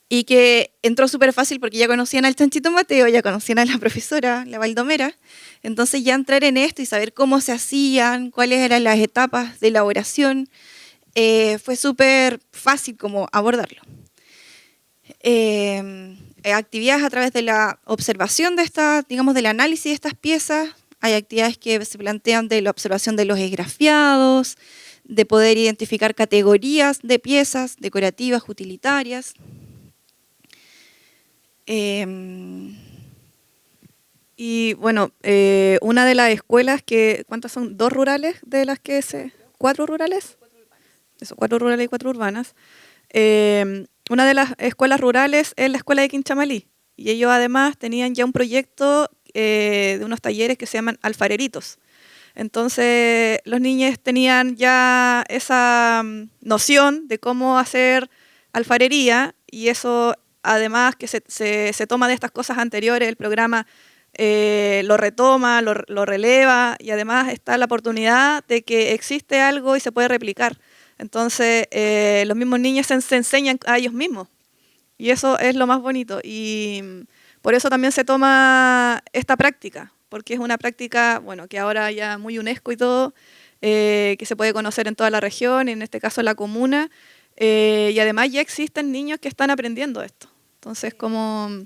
y que entró súper fácil porque ya conocían al Chanchito Mateo, ya conocían a la profesora, la Baldomera. Entonces ya entrar en esto y saber cómo se hacían, cuáles eran las etapas de elaboración, fue súper fácil como abordarlo. Actividades a través de la observación de digamos, del análisis de estas piezas. Hay actividades que se plantean de la observación de los esgrafiados, de poder identificar categorías de piezas decorativas, utilitarias. Y bueno, una de las escuelas que, ¿cuántas son? ¿2 rurales de las que ¿4 rurales? Eso, 4 rurales y 4 urbanas. Una de las escuelas rurales es la escuela de Quinchamalí. Y ellos además tenían ya un proyecto de unos talleres que se llaman alfareritos. Entonces los niños tenían ya esa noción de cómo hacer alfarería y eso además que se toma de estas cosas anteriores, el programa lo retoma, lo releva y además está la oportunidad de que existe algo y se puede replicar. Entonces los mismos niños se enseñan a ellos mismos y eso es lo más bonito y por eso también se toma esta práctica, porque es una práctica, bueno, que ahora ya muy UNESCO y todo, que se puede conocer en toda la región, en este caso en la comuna, y además ya existen niños que están aprendiendo esto. Entonces, como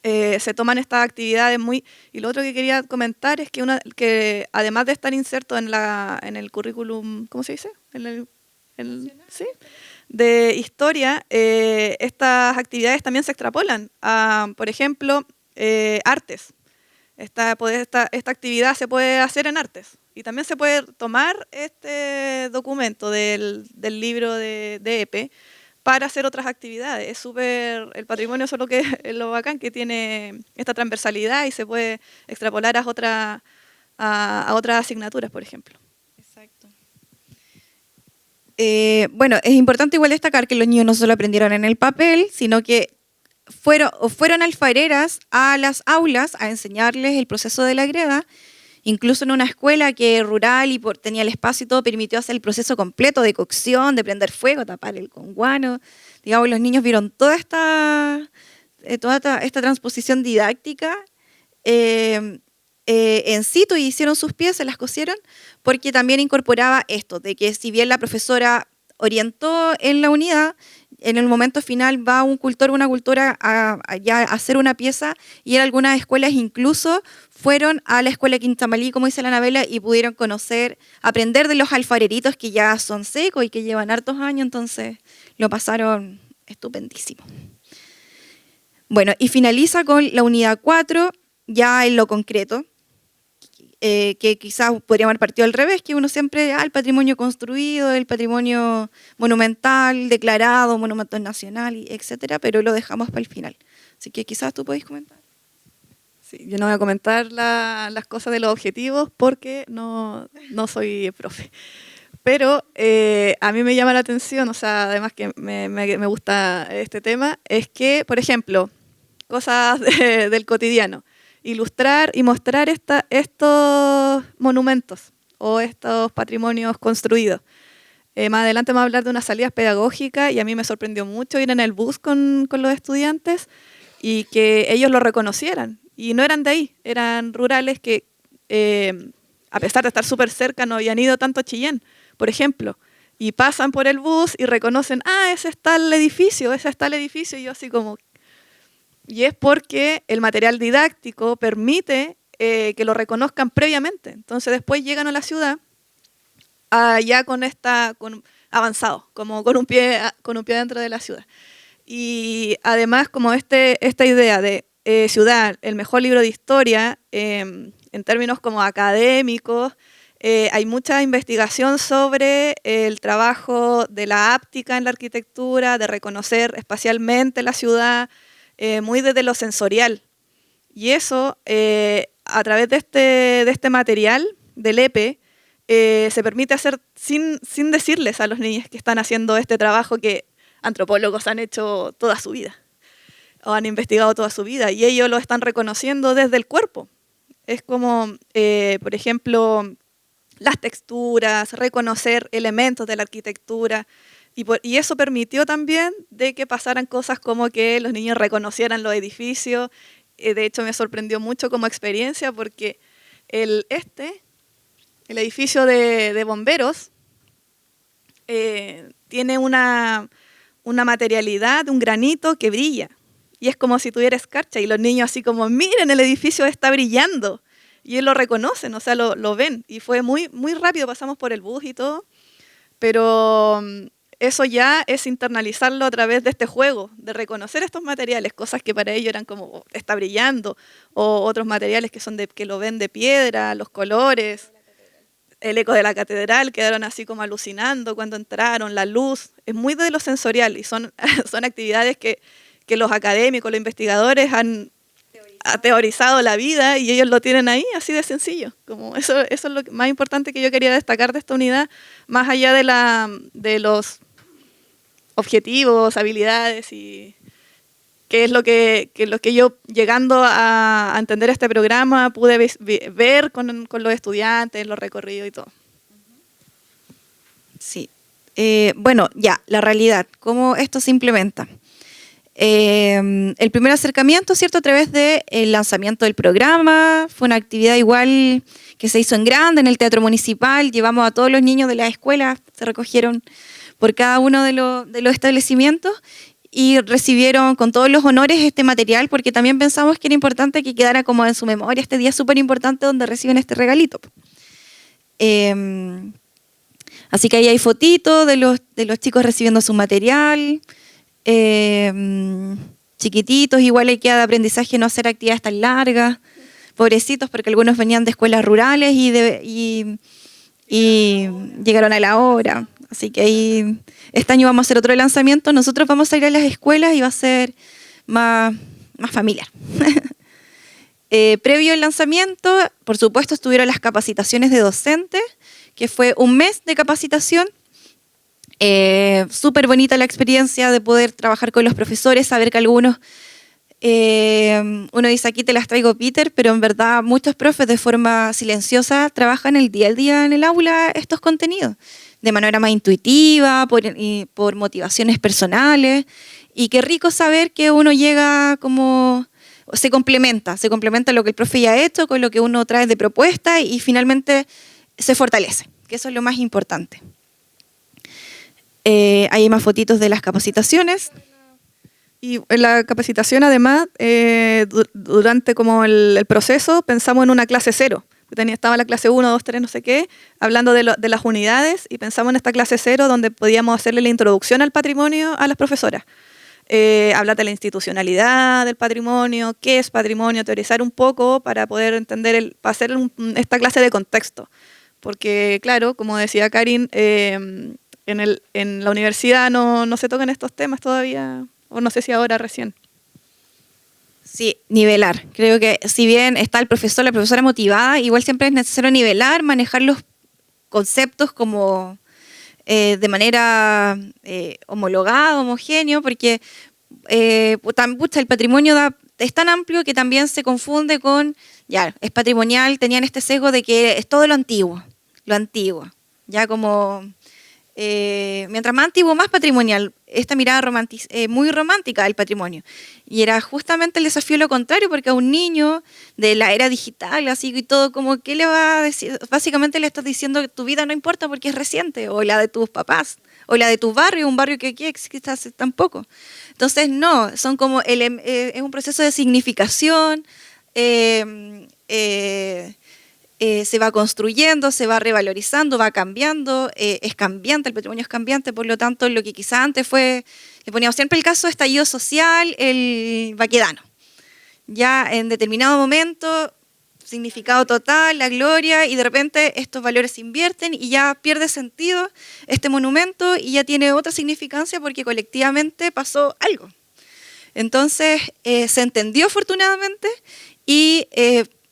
se toman estas actividades muy... Y lo otro que quería comentar es que además de estar inserto en el currículum, ¿cómo se dice? ¿Sí? De historia, estas actividades también se extrapolan a, por ejemplo, artes. Esta actividad se puede hacer en artes y también se puede tomar este documento del libro de EPE para hacer otras actividades. Es el patrimonio es lo bacán que tiene esta transversalidad y se puede extrapolar a otras asignaturas, por ejemplo. Exacto. Bueno, es importante igual destacar que los niños no solo aprendieron en el papel, sino que fueron alfareras a las aulas a enseñarles el proceso de la greda, incluso en una escuela que es rural y tenía el espacio y todo, permitió hacer el proceso completo de cocción, de prender fuego, tapar el conguano. Digamos, los niños vieron toda esta transposición didáctica en situ y hicieron sus piezas, las cosieron, porque también incorporaba esto, de que si bien la profesora orientó en la unidad, en el momento final va un cultor o una cultora a hacer una pieza y en algunas escuelas incluso fueron a la escuela de Quintamalí, como dice la novela, y pudieron aprender de los alfareritos que ya son secos y que llevan hartos años, entonces lo pasaron estupendísimo. Bueno, y finaliza con la unidad 4, ya en lo concreto, que quizás podríamos haber partido al revés, que uno siempre, el patrimonio construido, el patrimonio monumental, declarado, monumentos nacionales, etcétera, pero lo dejamos para el final. Así que quizás tú podés comentar. Sí, yo no voy a comentar las cosas de los objetivos porque no soy profe. Pero a mí me llama la atención, o sea, además que me gusta este tema, es que, por ejemplo, cosas del cotidiano, ilustrar y mostrar estos monumentos o estos patrimonios construidos. Más adelante me va a hablar de unas salidas pedagógicas y a mí me sorprendió mucho ir en el bus con los estudiantes y que ellos lo reconocieran. Y no eran de ahí, eran rurales que, a pesar de estar súper cerca, no habían ido tanto a Chillán, por ejemplo. Y pasan por el bus y reconocen, ese está el edificio, y yo así como... Y es porque el material didáctico permite que lo reconozcan previamente. Entonces después llegan a la ciudad ya avanzado, como con un pie dentro de la ciudad. Y además como esta idea de ciudad, el mejor libro de historia, en términos como académicos, hay mucha investigación sobre el trabajo de la áptica en la arquitectura, de reconocer espacialmente la ciudad, muy desde lo sensorial. Y eso, a través de este material, del EPE, se permite hacer sin decirles a los niños que están haciendo este trabajo que antropólogos han hecho toda su vida, o han investigado toda su vida, y ellos lo están reconociendo desde el cuerpo. Es como, por ejemplo, las texturas, reconocer elementos de la arquitectura, y eso permitió también de que pasaran cosas como que los niños reconocieran los edificios. De hecho, me sorprendió mucho como experiencia porque el edificio de bomberos tiene una materialidad, un granito que brilla. Y es como si tuviera escarcha. Y los niños así como, miren, el edificio está brillando. Y ellos lo reconocen, o sea, lo ven. Y fue muy, muy rápido, pasamos por el bus y todo. Pero eso ya es internalizarlo a través de este juego, de reconocer estos materiales, cosas que para ellos eran como, está brillando. O otros materiales que lo ven de piedra, los colores. El eco de la catedral, quedaron así como alucinando cuando entraron, la luz, es muy de lo sensorial y son actividades que los académicos, los investigadores han teorizado la vida y ellos lo tienen ahí así de sencillo. Como eso es lo más importante que yo quería destacar de esta unidad, más allá de los objetivos, habilidades y que es lo que yo, llegando a entender este programa, pude ver con los estudiantes, los recorridos y todo. Sí. Bueno, ya, la realidad, cómo esto se implementa. El primer acercamiento, ¿cierto?, a través del lanzamiento del programa, fue una actividad igual que se hizo en grande, en el Teatro Municipal, llevamos a todos los niños de las escuelas, se recogieron por cada uno de los establecimientos, y recibieron con todos los honores este material, porque también pensamos que era importante que quedara como en su memoria este día súper importante donde reciben este regalito. Así que ahí hay fotitos de los chicos recibiendo su material, chiquititos, igual hay que dar aprendizaje no hacer actividades tan largas, pobrecitos, porque algunos venían de escuelas rurales y llegaron a la hora. Así que ahí, este año vamos a hacer otro lanzamiento, nosotros vamos a ir a las escuelas y va a ser más familiar. Previo al lanzamiento, por supuesto, estuvieron las capacitaciones de docentes, que fue un mes de capacitación. Súper bonita la experiencia de poder trabajar con los profesores, saber que algunos, uno dice aquí te las traigo Peter, pero en verdad muchos profes de forma silenciosa trabajan el día al día en el aula estos contenidos, de manera más intuitiva, por motivaciones personales, y qué rico saber que uno llega como, se complementa lo que el profe ya ha hecho con lo que uno trae de propuesta y finalmente se fortalece, que eso es lo más importante. Hay más fotitos de las capacitaciones. Y en la capacitación además, durante como el proceso, pensamos en una clase 0. Estaba la clase 1, 2, 3, no sé qué, hablando de las unidades, y pensamos en esta clase 0 donde podíamos hacerle la introducción al patrimonio a las profesoras. Hablar de la institucionalidad del patrimonio, qué es patrimonio, teorizar un poco para poder entender, para hacer esta clase de contexto. Porque claro, como decía Karin, en la universidad no se tocan estos temas todavía, o no sé si ahora recién. Sí, nivelar. Creo que si bien está el profesor, la profesora motivada, igual siempre es necesario nivelar, manejar los conceptos como de manera homologada, homogéneo, porque el patrimonio es tan amplio que también se confunde con, ya, es patrimonial, tenían este sesgo de que es todo lo antiguo, ya como, mientras más antiguo, más patrimonial, esta mirada muy romántica del patrimonio. Y era justamente el desafío lo contrario, porque a un niño de la era digital, así y todo, como, ¿qué le va a decir? Básicamente le estás diciendo que tu vida no importa porque es reciente, o la de tus papás, o la de tu barrio, un barrio que aquí existe hace tan poco. Entonces, no, son como es un proceso de significación, se va construyendo, se va revalorizando, va cambiando, es cambiante, el patrimonio es cambiante, por lo tanto, lo que quizá antes fue, le poníamos siempre el caso de estallido social, el baquedano. Ya en determinado momento, significado total, la gloria, y de repente estos valores se invierten y ya pierde sentido este monumento y ya tiene otra significancia porque colectivamente pasó algo. Entonces, se entendió afortunadamente y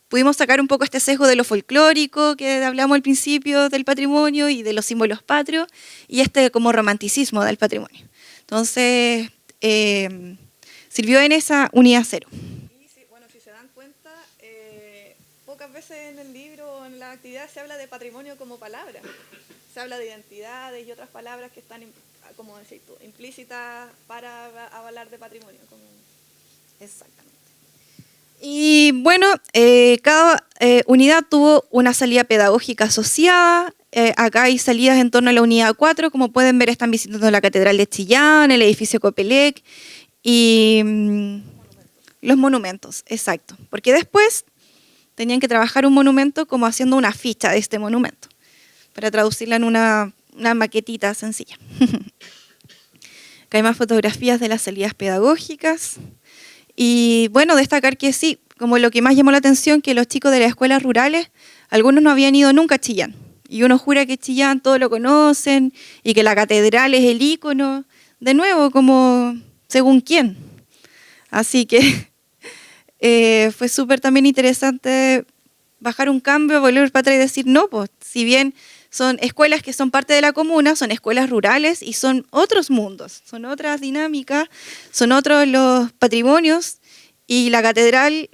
pudimos sacar un poco este sesgo de lo folclórico que hablamos al principio del patrimonio y de los símbolos patrios y este como romanticismo del patrimonio. Entonces, sirvió en esa unidad cero. Y si se dan cuenta, pocas veces en el libro o en la actividad se habla de patrimonio como palabra. Se habla de identidades y otras palabras que están, como decís tú, implícitas para hablar de patrimonio. Exactamente. Y bueno, cada unidad tuvo una salida pedagógica asociada. Acá hay salidas en torno a la unidad 4, como pueden ver están visitando la Catedral de Chillán, el edificio Copelec y los monumentos, exacto. Porque después tenían que trabajar un monumento como haciendo una ficha de este monumento, para traducirla en una maquetita sencilla. Acá hay más fotografías de las salidas pedagógicas. Y bueno, destacar que sí, como lo que más llamó la atención, que los chicos de las escuelas rurales, algunos no habían ido nunca a Chillán. Y uno jura que Chillán todos lo conocen y que la catedral es el ícono. De nuevo, como según quién. Así que fue súper también interesante bajar un cambio, volver para atrás y decir, no, pues si bien son escuelas que son parte de la comuna, son escuelas rurales y son otros mundos, son otras dinámicas, son otros los patrimonios y la catedral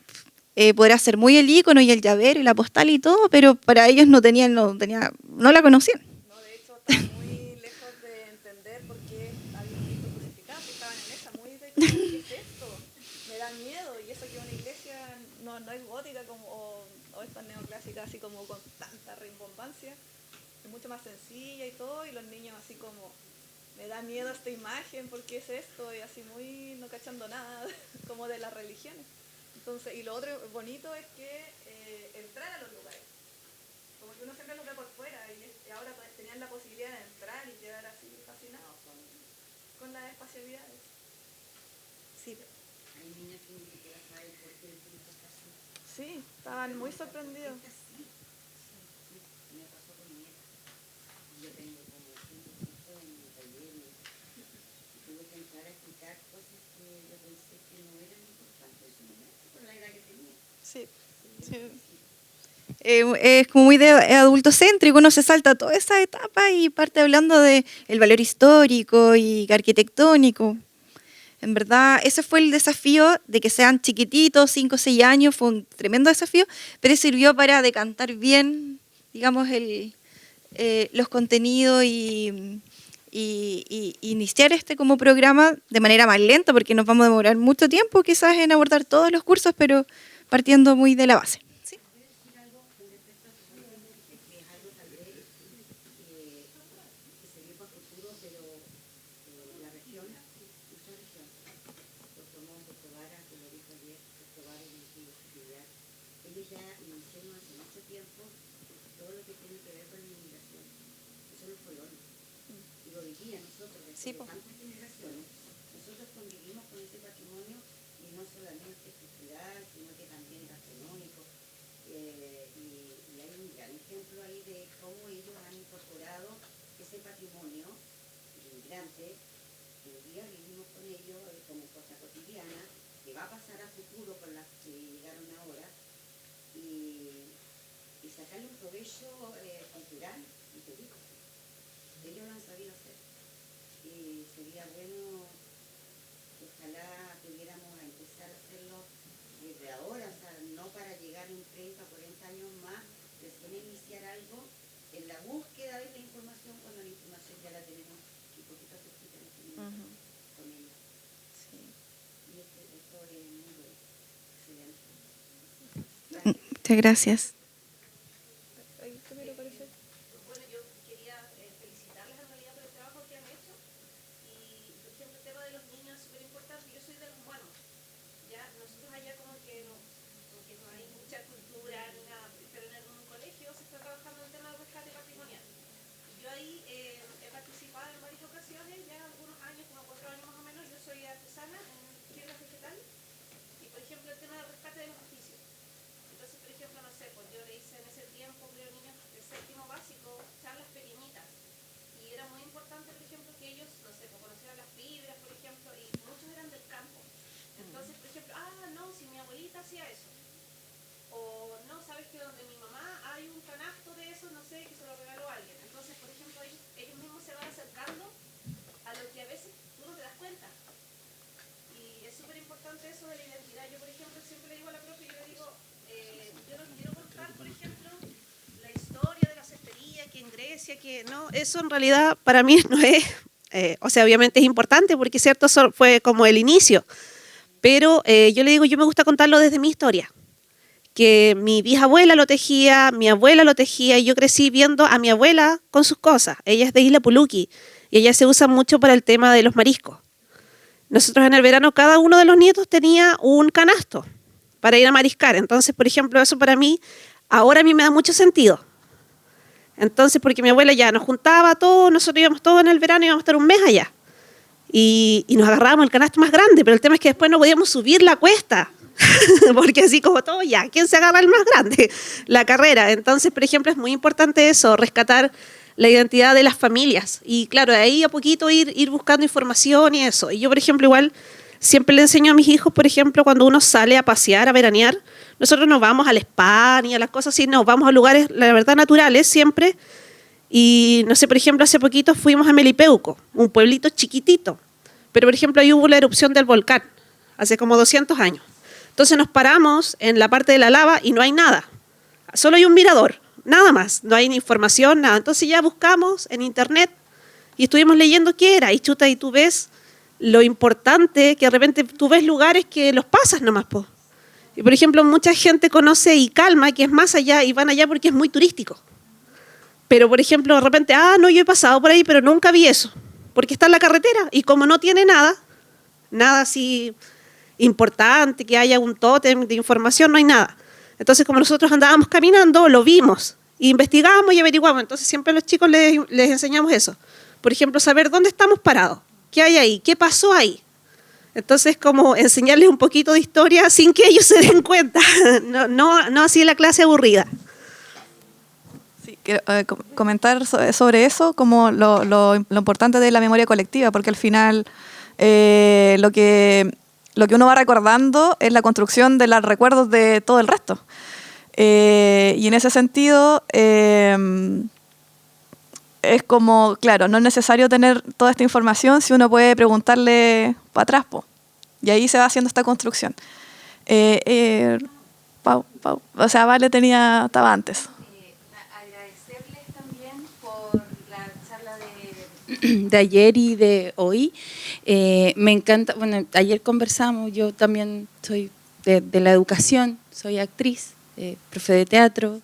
podrá ser muy el ícono y el llavero y la postal y todo, pero para ellos no la conocían. No, de hecho, está muy lejos de entender por qué habían visto crucificados, estaban en esa muy de ¿qué es esto? Me da miedo, y eso que una iglesia no es gótica o es tan neoclásica así como con tanta rimbombancia. Es mucho más sencilla y todo, y los niños así como, me da miedo esta imagen, ¿por qué es esto? Y así muy no cachando nada, como de las religiones. Entonces, y lo otro bonito es que entrar a los lugares, como que uno siempre los ve por fuera, y ahora tenían la posibilidad de entrar y quedar así fascinados con las espacialidades. Sí. Hay niñas que ni siquiera saben por qué el punto está así. Sí, estaban muy sorprendidos. Me pasó con mi nieta. Yo tengo como 5 hijos en mi taller y tuve que entrar a explicar cosas que yo pensé que no eran importantes en su momento por la edad que tenía. Sí, sí. Es como muy de adultocéntrico, uno se salta toda esa etapa y parte hablando del valor histórico y arquitectónico. En verdad, ese fue el desafío de que sean chiquititos, 5 o 6 años, fue un tremendo desafío, pero sirvió para decantar bien, digamos, los contenidos y iniciar como programa de manera más lenta, porque nos vamos a demorar mucho tiempo quizás en abordar todos los cursos, pero partiendo muy de la base. ¿Sí? Ellos ya iniciaron hace mucho tiempo todo lo que tiene que ver con la inmigración. Eso los colonos. Y lo diría nosotros, después de tantas generaciones, nosotros convivimos con ese patrimonio y no solamente cultural, sino que también gastronómico. Y hay un gran ejemplo ahí de cómo ellos han incorporado ese patrimonio inmigrante. Un día vivimos con ellos como cosa cotidiana que va a pasar a futuro con las que llegaron ahora y sacarle un provecho cultural y político. Ellos lo han sabido hacer y sería bueno que ojalá pudiéramos empezar a hacerlo desde ahora, o sea, no para llegar en 30, 40 años más, recién iniciar algo en la búsqueda de la información cuando la información ya la tenemos y poquito se explica en este momento con ella. Sí. Y esto es muy bueno, excelente. Muchas gracias. Bueno, yo quería felicitarles en realidad por el trabajo que han hecho y, por ejemplo, el tema de los niños es súper importante. Yo soy de los buenos, ya nosotros allá como que no hay mucha cultura ni nada, pero en algún colegio se está trabajando en el tema del rescate patrimonial. Y yo ahí he participado en varias ocasiones, ya algunos años, como 4 años más o menos. Yo soy artesana en tiendas vegetales y, por ejemplo, el tema del rescate de los oficios. Entonces, por ejemplo, no sé, pues yo le hice en ese tiempo, creo, niños de séptimo básico, charlas pequeñitas. Y era muy importante, por ejemplo, que ellos, no sé, pues conocieran las fibras, por ejemplo, y muchos eran del campo. Entonces, por ejemplo, no, si mi abuelita hacía eso. O no, sabes que donde mi mamá hay un canasto de eso, no sé, que se lo regaló a alguien. Entonces, por ejemplo, ellos mismos se van acercando a lo que a veces tú no te das cuenta. Y es súper importante eso de la identidad. Yo, por ejemplo, siempre le digo a la profe, yo le digo, yo no quiero contar, por ejemplo, la historia de la cestería, que en Grecia, que no, eso en realidad para mí no es, o sea, obviamente es importante porque cierto fue como el inicio, pero yo le digo, yo me gusta contarlo desde mi historia, que mi bisabuela lo tejía, mi abuela lo tejía, y yo crecí viendo a mi abuela con sus cosas. Ella es de Isla Puluqui y ella se usa mucho para el tema de los mariscos. Nosotros en el verano cada uno de los nietos tenía un canasto para ir a mariscar. Entonces, por ejemplo, eso para mí, ahora a mí me da mucho sentido. Entonces, porque mi abuela ya nos juntaba todos, nosotros íbamos todos en el verano, íbamos a estar un mes allá. Y nos agarrábamos el canasto más grande, pero el tema es que después no podíamos subir la cuesta. Porque así como todo, ya, ¿quién se agarra el más grande? La carrera. Entonces, por ejemplo, es muy importante eso, rescatar la identidad de las familias. Y claro, de ahí a poquito ir buscando información y eso. Y yo, por ejemplo, igual siempre le enseño a mis hijos, por ejemplo, cuando uno sale a pasear, a veranear, nosotros no vamos al spa ni a las cosas así, no, vamos a lugares, la verdad, naturales siempre. Y no sé, por ejemplo, hace poquito fuimos a Melipeuco, un pueblito chiquitito. Pero, por ejemplo, ahí hubo la erupción del volcán, hace como 200 años. Entonces nos paramos en la parte de la lava y no hay nada. Solo hay un mirador, nada más. No hay ni información, nada. Entonces ya buscamos en internet y estuvimos leyendo qué era. Y chuta, y tú ves lo importante que de repente tú ves lugares que los pasas nomás, po. Y por ejemplo, mucha gente conoce Icalma, que es más allá, y van allá porque es muy turístico. Pero por ejemplo, de repente, no, yo he pasado por ahí, pero nunca vi eso. Porque está en la carretera y como no tiene nada así importante, que haya un tótem de información, no hay nada. Entonces, como nosotros andábamos caminando, lo vimos, investigamos y averiguamos. Entonces, siempre a los chicos les enseñamos eso. Por ejemplo, saber dónde estamos parados, qué hay ahí, qué pasó ahí. Entonces, como enseñarles un poquito de historia sin que ellos se den cuenta, no así la clase aburrida. Sí, quiero comentar sobre eso, como lo importante de la memoria colectiva, porque al final lo que uno va recordando es la construcción de los recuerdos de todo el resto. Y en ese sentido, es como, claro, no es necesario tener toda esta información si uno puede preguntarle para atrás, po. Y ahí se va haciendo esta construcción. Pau, o sea, Vale estaba antes. Agradecerles también por la charla de ayer y de hoy. Me encanta, bueno, ayer conversamos, yo también soy de la educación, soy actriz, profe de teatro.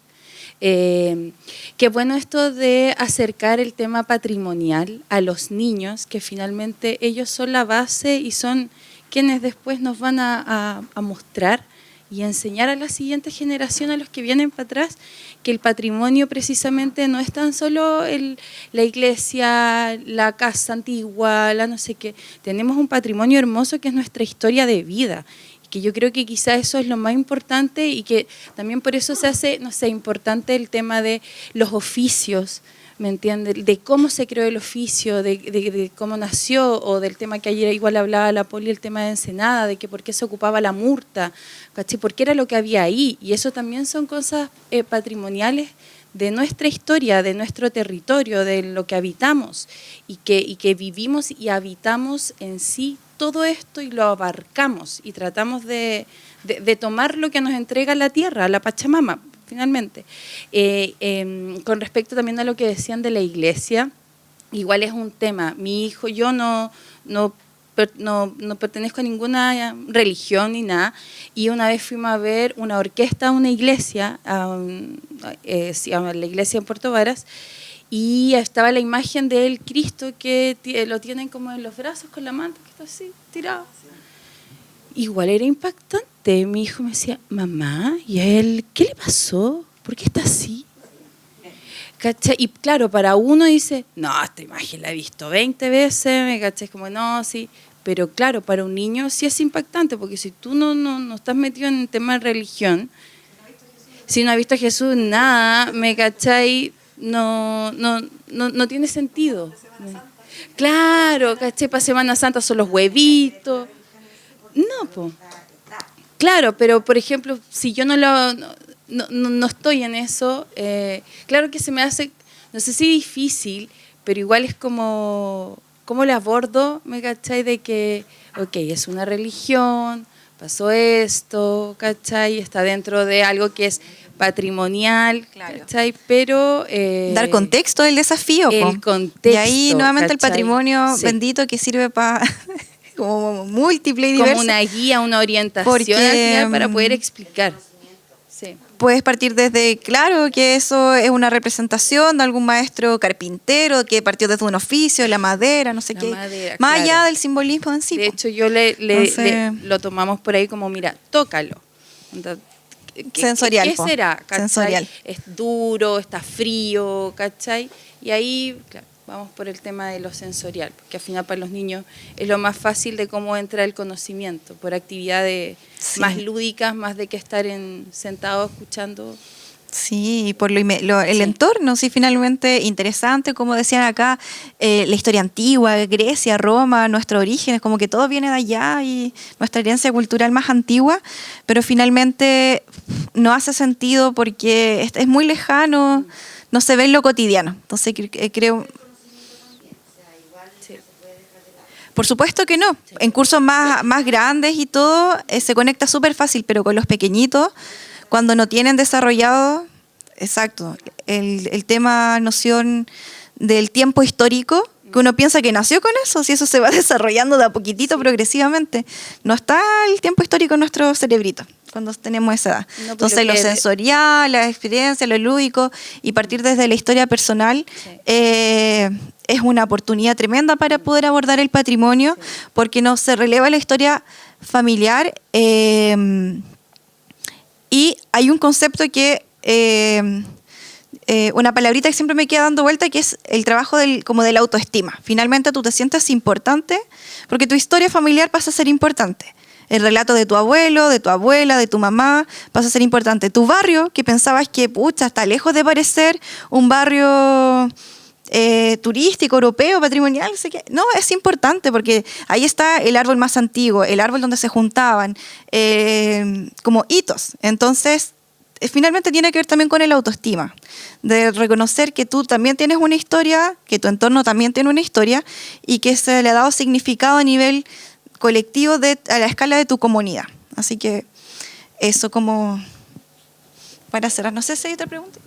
Qué bueno esto de acercar el tema patrimonial a los niños, que finalmente ellos son la base y son quienes después nos van a mostrar y enseñar a la siguiente generación, a los que vienen para atrás, que el patrimonio precisamente no es tan solo la iglesia, la casa antigua, la no sé qué. Tenemos un patrimonio hermoso que es nuestra historia de vida, que yo creo que quizá eso es lo más importante y que también por eso se hace, no sé, importante el tema de los oficios, ¿me entiendes? De cómo se creó el oficio, de cómo nació, o del tema que ayer igual hablaba la Poli, el tema de Ensenada, de que por qué se ocupaba la murta, ¿cachai? Porque era lo que había ahí, y eso también son cosas patrimoniales de nuestra historia, de nuestro territorio, de lo que habitamos, y que vivimos y habitamos en sí todo esto y lo abarcamos, y tratamos de tomar lo que nos entrega la tierra, la Pachamama, finalmente. Con respecto también a lo que decían de la iglesia, igual es un tema. Mi hijo, yo no pertenezco a ninguna religión ni nada, y una vez fuimos a ver una orquesta a una iglesia, se llama la iglesia en Puerto Varas, y estaba la imagen del Cristo que lo tienen como en los brazos con la manta, que está así, tirado. Igual era impactante. Mi hijo me decía, mamá, ¿y a él qué le pasó? ¿Por qué está así? ¿Cachai? Y claro, para uno dice, no, esta imagen la he visto 20 veces, ¿me cachai? Es como, no, sí. Pero claro, para un niño sí es impactante, porque si tú no estás metido en el tema de religión, si no has visto a Jesús, nada, ¿me cachai? No tiene sentido. Claro, ¿cachai? Para Semana Santa son los huevitos. No, pues. Claro, pero por ejemplo, si yo no estoy en eso, claro que se me hace, no sé si difícil, pero igual es como, ¿cómo le abordo? ¿Me cachai? De que, ok, es una religión, pasó esto, ¿cachai? Está dentro de algo que es patrimonial, Claro. ¿cachai? Pero... dar contexto del desafío. El po. contexto, Y ahí nuevamente ¿cachai? el patrimonio Sí. bendito que sirve para como múltiple y diverso. Como una guía, una orientación Porque, al final para poder explicar. Sí. Puedes partir desde, claro, que eso es una representación de algún maestro carpintero que partió desde un oficio, la madera, no sé La qué. madera, Más claro. allá del simbolismo en sí. De po. hecho, yo Entonces- lo tomamos por ahí como, mira, tócalo. Sensorial, ¿Qué po. será? ¿Cachai? Sensorial. Es duro, está frío, ¿cachai? Y ahí, claro, vamos por el tema de lo sensorial, porque al final para los niños es lo más fácil de cómo entra el conocimiento, por actividades Sí. más lúdicas, más de que estar sentado escuchando. Sí, y por el Sí. entorno, sí, finalmente interesante, como decían acá, la historia antigua, Grecia, Roma, nuestros orígenes, como que todo viene de allá y nuestra herencia cultural más antigua, pero finalmente no hace sentido porque es muy lejano, no se ve en lo cotidiano. Entonces creo... Por supuesto que no. En cursos más grandes y todo, se conecta súper fácil, pero con los pequeñitos, cuando no tienen desarrollado, exacto, el tema, noción del tiempo histórico, que uno piensa que nació con eso, si eso se va desarrollando de a poquitito, progresivamente. No está el tiempo histórico en nuestro cerebrito cuando tenemos esa edad. No, Entonces, lo sensorial, la experiencia, lo lúdico, y partir desde la historia personal, es una oportunidad tremenda para poder abordar el patrimonio, porque no se releva la historia familiar. Y hay un concepto que, una palabrita que siempre me queda dando vuelta, que es el trabajo como de la autoestima. Finalmente tú te sientes importante porque tu historia familiar pasa a ser importante. El relato de tu abuelo, de tu abuela, de tu mamá pasa a ser importante. Tu barrio, que pensabas que, pucha, está lejos de parecer un barrio turístico, europeo, patrimonial, sé qué. No, es importante porque ahí está el árbol más antiguo, el árbol donde se juntaban, como hitos. Entonces, finalmente tiene que ver también con el autoestima, de reconocer que tú también tienes una historia, que tu entorno también tiene una historia y que se le ha dado significado a nivel colectivo a la escala de tu comunidad. Así que eso como para cerrar. No sé si hay otra pregunta.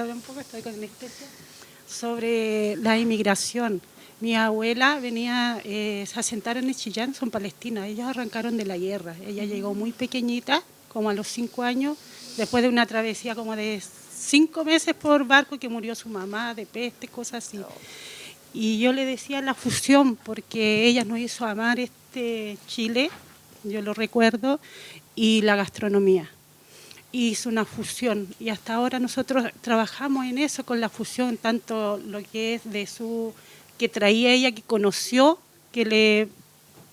Un poco, estoy con anestesia, sobre la inmigración. Mi abuela venía, se asentaron en Chillán, son palestinos, ellos arrancaron de la guerra. Ella llegó muy pequeñita, como a los 5 años, después de una travesía como de 5 meses por barco, que murió su mamá de peste, cosas así. Y yo le decía la fusión, porque ella nos hizo amar Chile, yo lo recuerdo, y la gastronomía. Hizo una fusión y hasta ahora nosotros trabajamos en eso, con la fusión, tanto lo que es de que traía ella, que conoció, que le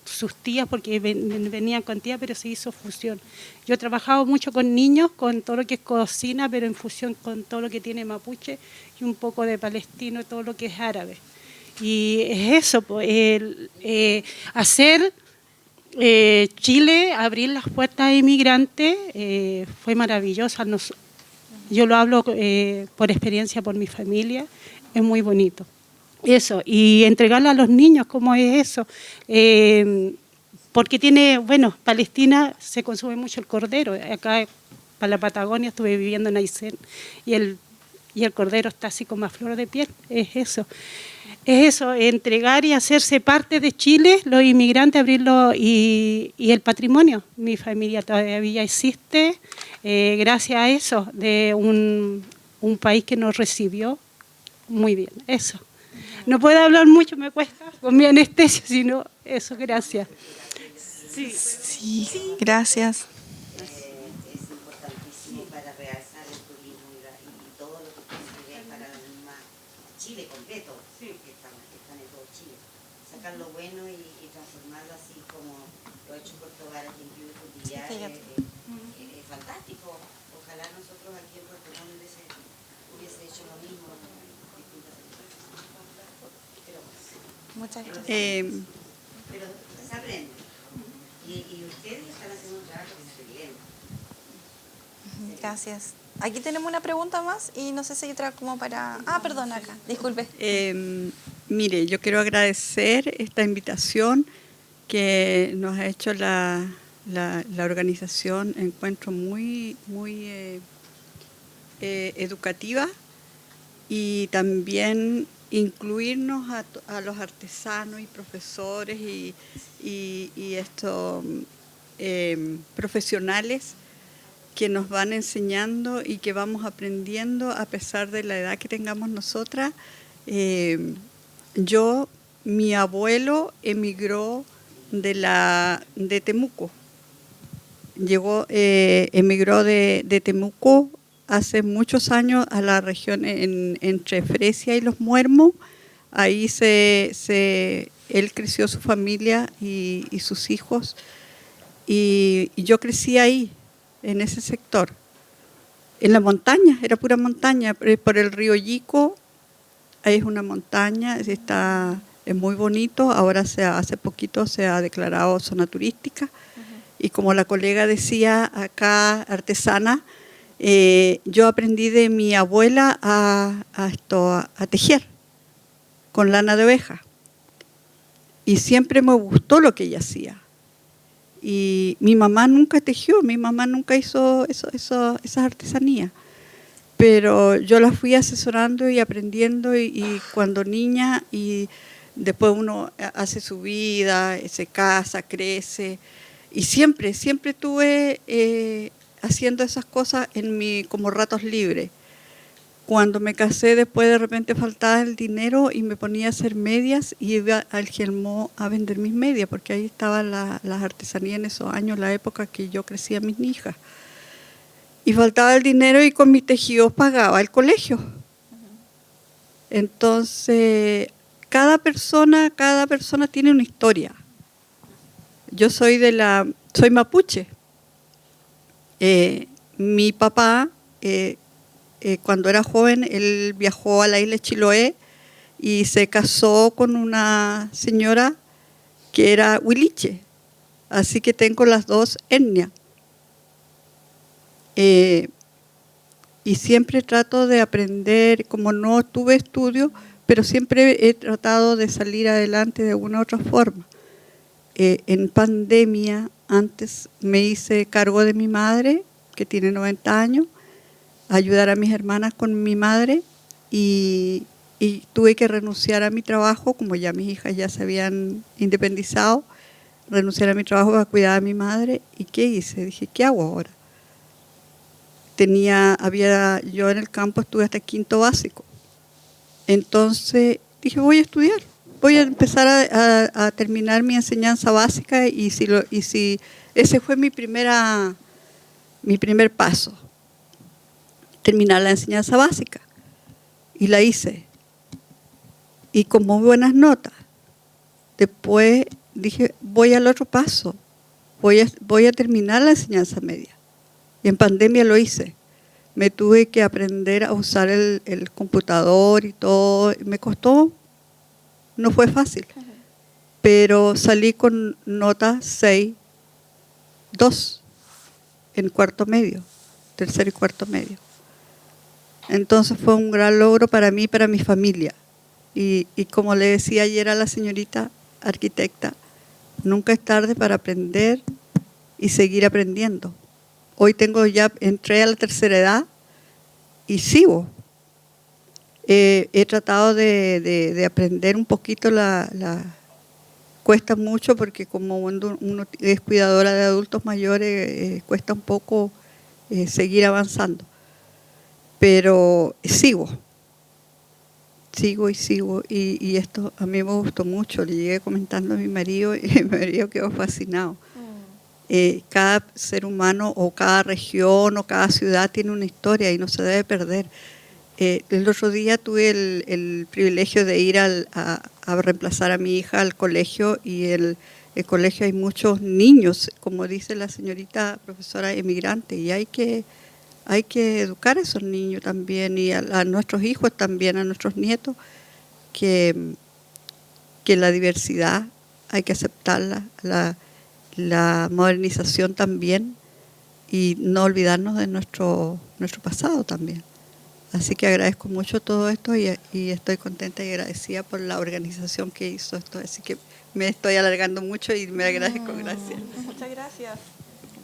sus tías, porque venían con tías, pero se hizo fusión. Yo he trabajado mucho con niños, con todo lo que es cocina, pero en fusión con todo lo que tiene mapuche y un poco de palestino, todo lo que es árabe. Y es eso, pues, hacer Chile, abrir las puertas a inmigrantes, fue maravilloso. Yo lo hablo por experiencia, por mi familia, es muy bonito. Eso, y entregarle a los niños, ¿cómo es eso? Porque tiene, bueno, Palestina se consume mucho el cordero. Acá, para la Patagonia, estuve viviendo en Aysén y el cordero está así como a flor de piel. Es eso, entregar y hacerse parte de Chile, los inmigrantes, abrirlo y el patrimonio. Mi familia todavía existe gracias a eso, de un país que nos recibió muy bien, eso. No puedo hablar mucho, me cuesta, con mi anestesia, sino eso, gracias. Sí, gracias. Es importantísimo para realzar el turismo y todo lo que sirve para la misma Chile completo, que están en todo Chile. Sacar lo bueno y transformarlo así como lo ha hecho Portugal, aquí en Piura, es fantástico. Ojalá nosotros aquí en Puerto Montt hubiese hecho lo mismo. Muchas gracias. Pero se aprende. Y ustedes están haciendo un trabajo excelente. Gracias. Aquí tenemos una pregunta más y no sé si hay otra como para... Ah, perdón, acá, disculpe. Mire, yo quiero agradecer esta invitación que nos ha hecho la organización. Encuentro muy educativa, y también incluirnos a los artesanos y profesores y estos profesionales que nos van enseñando y que vamos aprendiendo a pesar de la edad que tengamos nosotras. Mi abuelo emigró de Temuco. Emigró de Temuco hace muchos años a la región entre Fresia y Los Muermos. Ahí él creció su familia y sus hijos, y yo crecí ahí, en ese sector, en la montaña, era pura montaña, por el río Yico. Ahí es una montaña, es muy bonito. Ahora hace poquito se ha declarado zona turística. Y como la colega decía acá, artesana, yo aprendí de mi abuela a tejer con lana de oveja, y siempre me gustó lo que ella hacía. Y mi mamá nunca tejió, mi mamá nunca hizo esas artesanías, pero yo las fui asesorando y aprendiendo, y cuando niña, y después uno hace su vida, se casa, crece, y siempre estuve haciendo esas cosas como ratos libres. Cuando me casé, después de repente faltaba el dinero y me ponía a hacer medias, y iba al Gelmó a vender mis medias, porque ahí estaban las artesanías en esos años, la época que yo crecía mis hijas. Y faltaba el dinero, y con mis tejidos pagaba el colegio. Entonces, cada persona tiene una historia. Yo soy mapuche. Mi papá, cuando era joven, él viajó a la isla de Chiloé y se casó con una señora que era huiliche, así que tengo las dos etnias. Y siempre trato de aprender, como no tuve estudio, pero siempre he tratado de salir adelante de una u otra forma. En pandemia, antes me hice cargo de mi madre, que tiene 90 años, ayudar a mis hermanas con mi madre, y tuve que renunciar a mi trabajo, como ya mis hijas ya se habían independizado, renunciar a mi trabajo para cuidar a mi madre. ¿Y qué hice? Dije, ¿qué hago ahora? Yo en el campo estuve hasta quinto básico. Entonces dije, voy a estudiar, voy a empezar a terminar mi enseñanza básica, y ese fue mi primer paso, terminar la enseñanza básica, y la hice, y con muy buenas notas. Después dije, voy al otro paso, voy a terminar la enseñanza media. Y en pandemia lo hice. Me tuve que aprender a usar el computador y todo. Me costó, no fue fácil. Pero salí con nota 6, 2 en cuarto medio, tercero y cuarto medio. Entonces fue un gran logro para mí y para mi familia. Y como le decía ayer a la señorita arquitecta, nunca es tarde para aprender y seguir aprendiendo. Hoy entré a la tercera edad y sigo. He tratado de aprender un poquito cuesta mucho porque como uno es cuidadora de adultos mayores, cuesta un poco seguir avanzando. Pero sigo y esto a mí me gustó mucho. Le llegué comentando a mi marido y mi marido quedó fascinado. Cada ser humano o cada región o cada ciudad tiene una historia y no se debe perder. El otro día tuve el privilegio de ir a reemplazar a mi hija al colegio y el colegio hay muchos niños, como dice la señorita profesora emigrante, y hay que educar a esos niños también y a nuestros hijos también, a nuestros nietos, que la diversidad hay que aceptarla, la modernización también y no olvidarnos de nuestro pasado también. Así que agradezco mucho todo esto y estoy contenta y agradecida por la organización que hizo esto. Así que me estoy alargando mucho y me agradezco, gracias. Muchas gracias.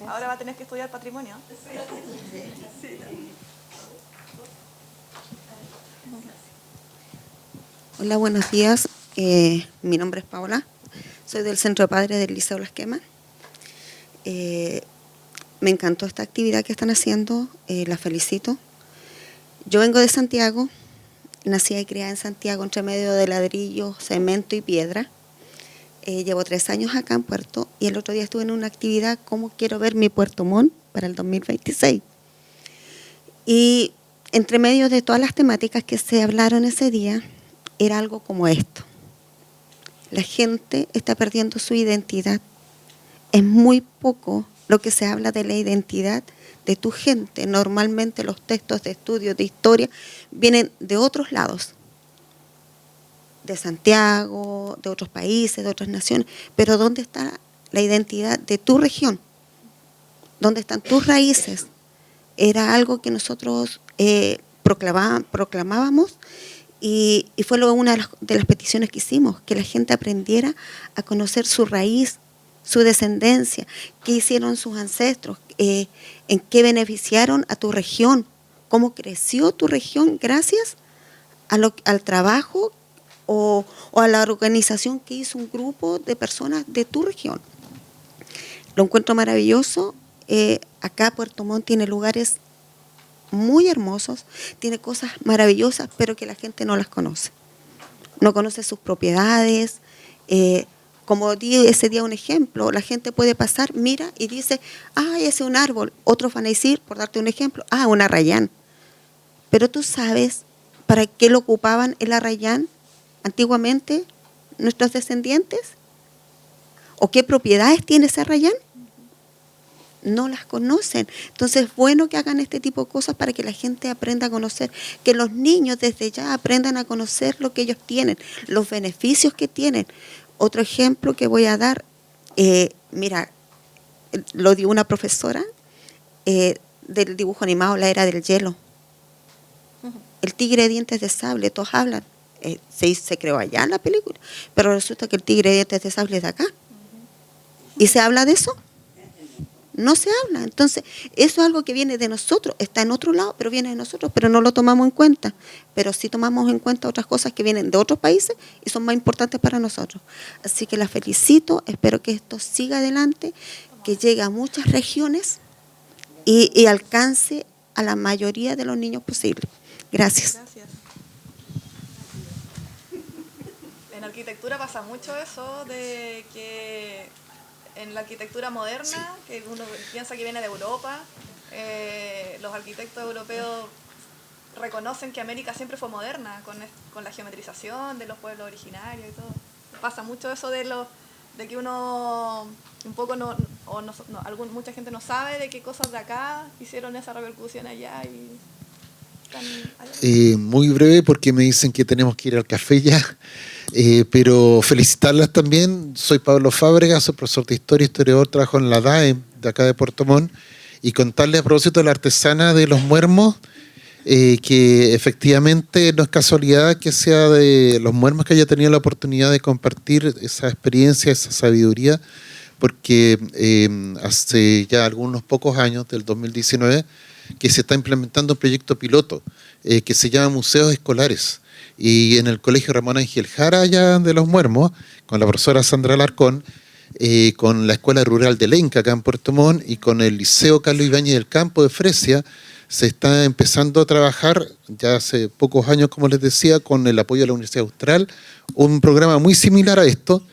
Ahora va a tener que estudiar patrimonio. Hola, buenos días. Mi nombre es Paola. Soy del Centro de Padres del Liceo Las Quemas. Me encantó esta actividad que están haciendo. La felicito. Yo vengo de Santiago. Nací y criada en Santiago, entre medio de ladrillo, cemento y piedra. Llevo 3 años acá en Puerto y el otro día estuve en una actividad cómo quiero ver mi Puerto Montt para el 2026. Y entre medio de todas las temáticas que se hablaron ese día, era algo como esto. La gente está perdiendo su identidad. Es muy poco lo que se habla de la identidad de tu gente. Normalmente los textos de estudio, de historia, vienen de otros lados. De Santiago, de otros países, de otras naciones. Pero ¿dónde está la identidad de tu región? ¿Dónde están tus raíces? Era algo que nosotros proclamábamos y fue luego una de las peticiones que hicimos, que la gente aprendiera a conocer su raíz, su descendencia, qué hicieron sus ancestros, en qué beneficiaron a tu región, cómo creció tu región gracias al trabajo o a la organización que hizo un grupo de personas de tu región. Lo encuentro maravilloso. Acá Puerto Montt tiene lugares muy hermosos, tiene cosas maravillosas, pero que la gente no las conoce. No conoce sus propiedades. Como di ese día un ejemplo, la gente puede pasar, mira y dice, ese es un árbol. Otros van a decir, por darte un ejemplo, un arrayán. Pero tú sabes para qué lo ocupaban el arrayán antiguamente nuestros descendientes, o qué propiedades tiene ese arrayán. No las conocen. Entonces es bueno que hagan este tipo de cosas para que la gente aprenda a conocer, que los niños desde ya aprendan a conocer lo que ellos tienen, los beneficios que tienen. Otro ejemplo que voy a dar, mira, lo dio una profesora del dibujo animado La Era del Hielo. El tigre de dientes de sable, todos hablan. Se creó allá en la película, pero resulta que el tigre de dientes de sable es de acá. ¿Y se habla de eso? No se habla. Entonces, eso es algo que viene de nosotros, está en otro lado, pero viene de nosotros, pero no lo tomamos en cuenta. Pero sí tomamos en cuenta otras cosas que vienen de otros países y son más importantes para nosotros. Así que la felicito, espero que esto siga adelante, que llegue a muchas regiones y alcance a la mayoría de los niños posible. Gracias. Gracias. En arquitectura pasa mucho eso de que en la arquitectura moderna, que uno piensa que viene de Europa, los arquitectos europeos reconocen que América siempre fue moderna con la geometrización de los pueblos originarios y todo. Pasa mucho eso de de que uno un poco mucha gente no sabe de qué cosas de acá hicieron esa repercusión allá y están allá. Muy breve porque me dicen que tenemos que ir al café ya, pero felicitarlas también. Soy Pablo Fábregas, soy profesor de historia, historiador, trabajo en la DAE de acá de Puerto Montt, y contarles a propósito de la artesana de los muermos, que efectivamente no es casualidad que sea de los muermos que haya tenido la oportunidad de compartir esa experiencia, esa sabiduría, porque hace ya algunos pocos años, del 2019, que se está implementando un proyecto piloto que se llama Museos Escolares, y en el Colegio Ramón Ángel Jara allá de los Muermos, con la profesora Sandra Alarcón, con la Escuela Rural de Lenca acá en Puerto Montt y con el Liceo Carlos Ibáñez del Campo de Fresia, se está empezando a trabajar ya hace pocos años, como les decía, con el apoyo de la Universidad Austral, un programa muy similar a esto,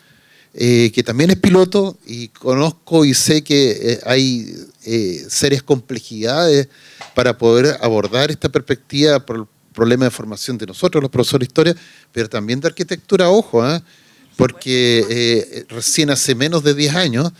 que también es piloto, y conozco y sé que hay serias complejidades para poder abordar esta perspectiva por el problema de formación de nosotros, los profesores de historia, pero también de arquitectura, ojo, porque recién hace menos de 10 años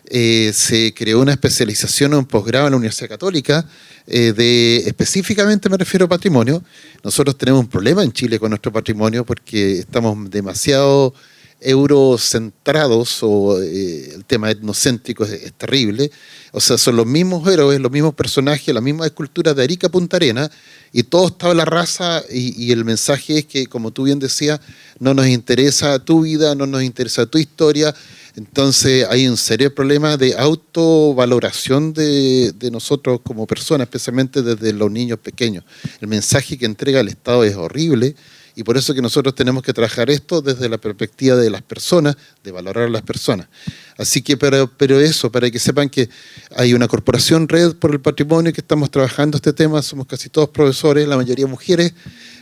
se creó una especialización o un posgrado en la Universidad Católica, específicamente me refiero a patrimonio. Nosotros tenemos un problema en Chile con nuestro patrimonio porque estamos demasiado eurocentrados, o el tema etnocéntrico es terrible. O sea, son los mismos héroes, los mismos personajes, las mismas esculturas de Arica a Punta Arenas, y todo está en la raza, y el mensaje es que, como tú bien decías, no nos interesa tu vida, no nos interesa tu historia. Entonces hay un serio problema de autovaloración de nosotros como personas, especialmente desde los niños pequeños. El mensaje que entrega el Estado es horrible, y por eso que nosotros tenemos que trabajar esto desde la perspectiva de las personas, de valorar a las personas. Así que, pero eso, para que sepan que hay una corporación Red por el Patrimonio que estamos trabajando este tema, somos casi todos profesores, la mayoría mujeres,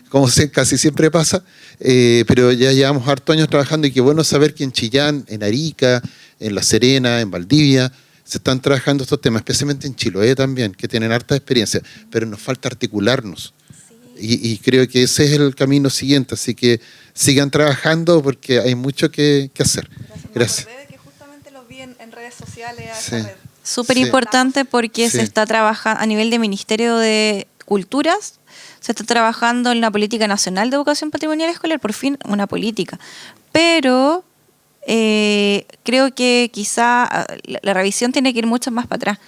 como casi siempre pasa, pero ya llevamos hartos años trabajando, y qué bueno saber que en Chillán, en Arica, en La Serena, en Valdivia, se están trabajando estos temas, especialmente en Chiloé también, que tienen harta experiencia, pero nos falta articularnos. Y creo que ese es el camino siguiente, así que sigan trabajando porque hay mucho que hacer. Gracias. Me acordé de que justamente los vi en redes sociales a Sí. esa red. Súper Sí. importante porque Sí. se está trabajando a nivel de Ministerio de Culturas, se está trabajando en la Política Nacional de Educación Patrimonial Escolar, por fin una política. Pero creo que quizá la revisión tiene que ir mucho más para atrás,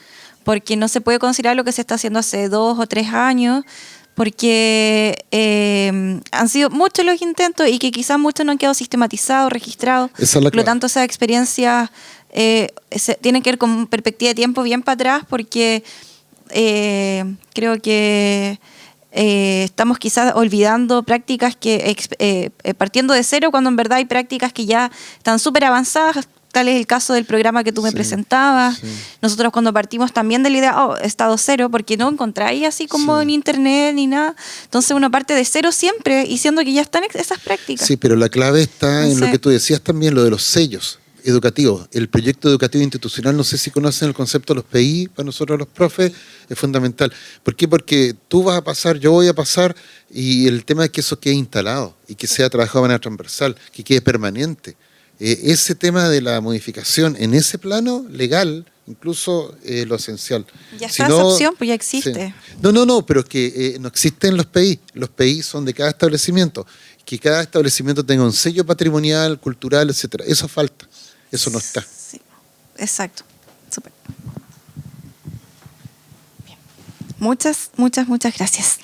porque no se puede considerar lo que se está haciendo hace 2 o 3 años, porque han sido muchos los intentos y que quizás muchos no han quedado sistematizados, registrados. Esa es la Por lo clave. tanto, esas experiencias tienen que ver con perspectiva de tiempo bien para atrás, porque creo que estamos quizás olvidando prácticas que partiendo de cero, cuando en verdad hay prácticas que ya están súper avanzadas. Tal es el caso del programa que tú me presentabas. Sí. Nosotros cuando partimos también de la idea, estado cero, porque no encontráis así como Sí. en internet ni nada. Entonces uno parte de cero siempre, diciendo que ya están esas prácticas. Sí, pero la clave está en lo Entonces- que tú decías también, lo de los sellos educativos. El proyecto educativo institucional, no sé si conocen el concepto de los PI, para nosotros los profes es fundamental. ¿Por qué? Porque tú vas a pasar, yo voy a pasar, y el tema es que eso quede instalado y que sea trabajado de manera transversal, que quede permanente. Ese tema de la modificación en ese plano legal, incluso lo esencial. Ya Si está no- esa opción, pues ya existe. Sí. No, pero que no existen los PI. Los PI son de cada establecimiento. Que cada establecimiento tenga un sello patrimonial, cultural, etcétera. Eso falta. Eso no está. Sí, exacto. Súper. Bien. Muchas gracias.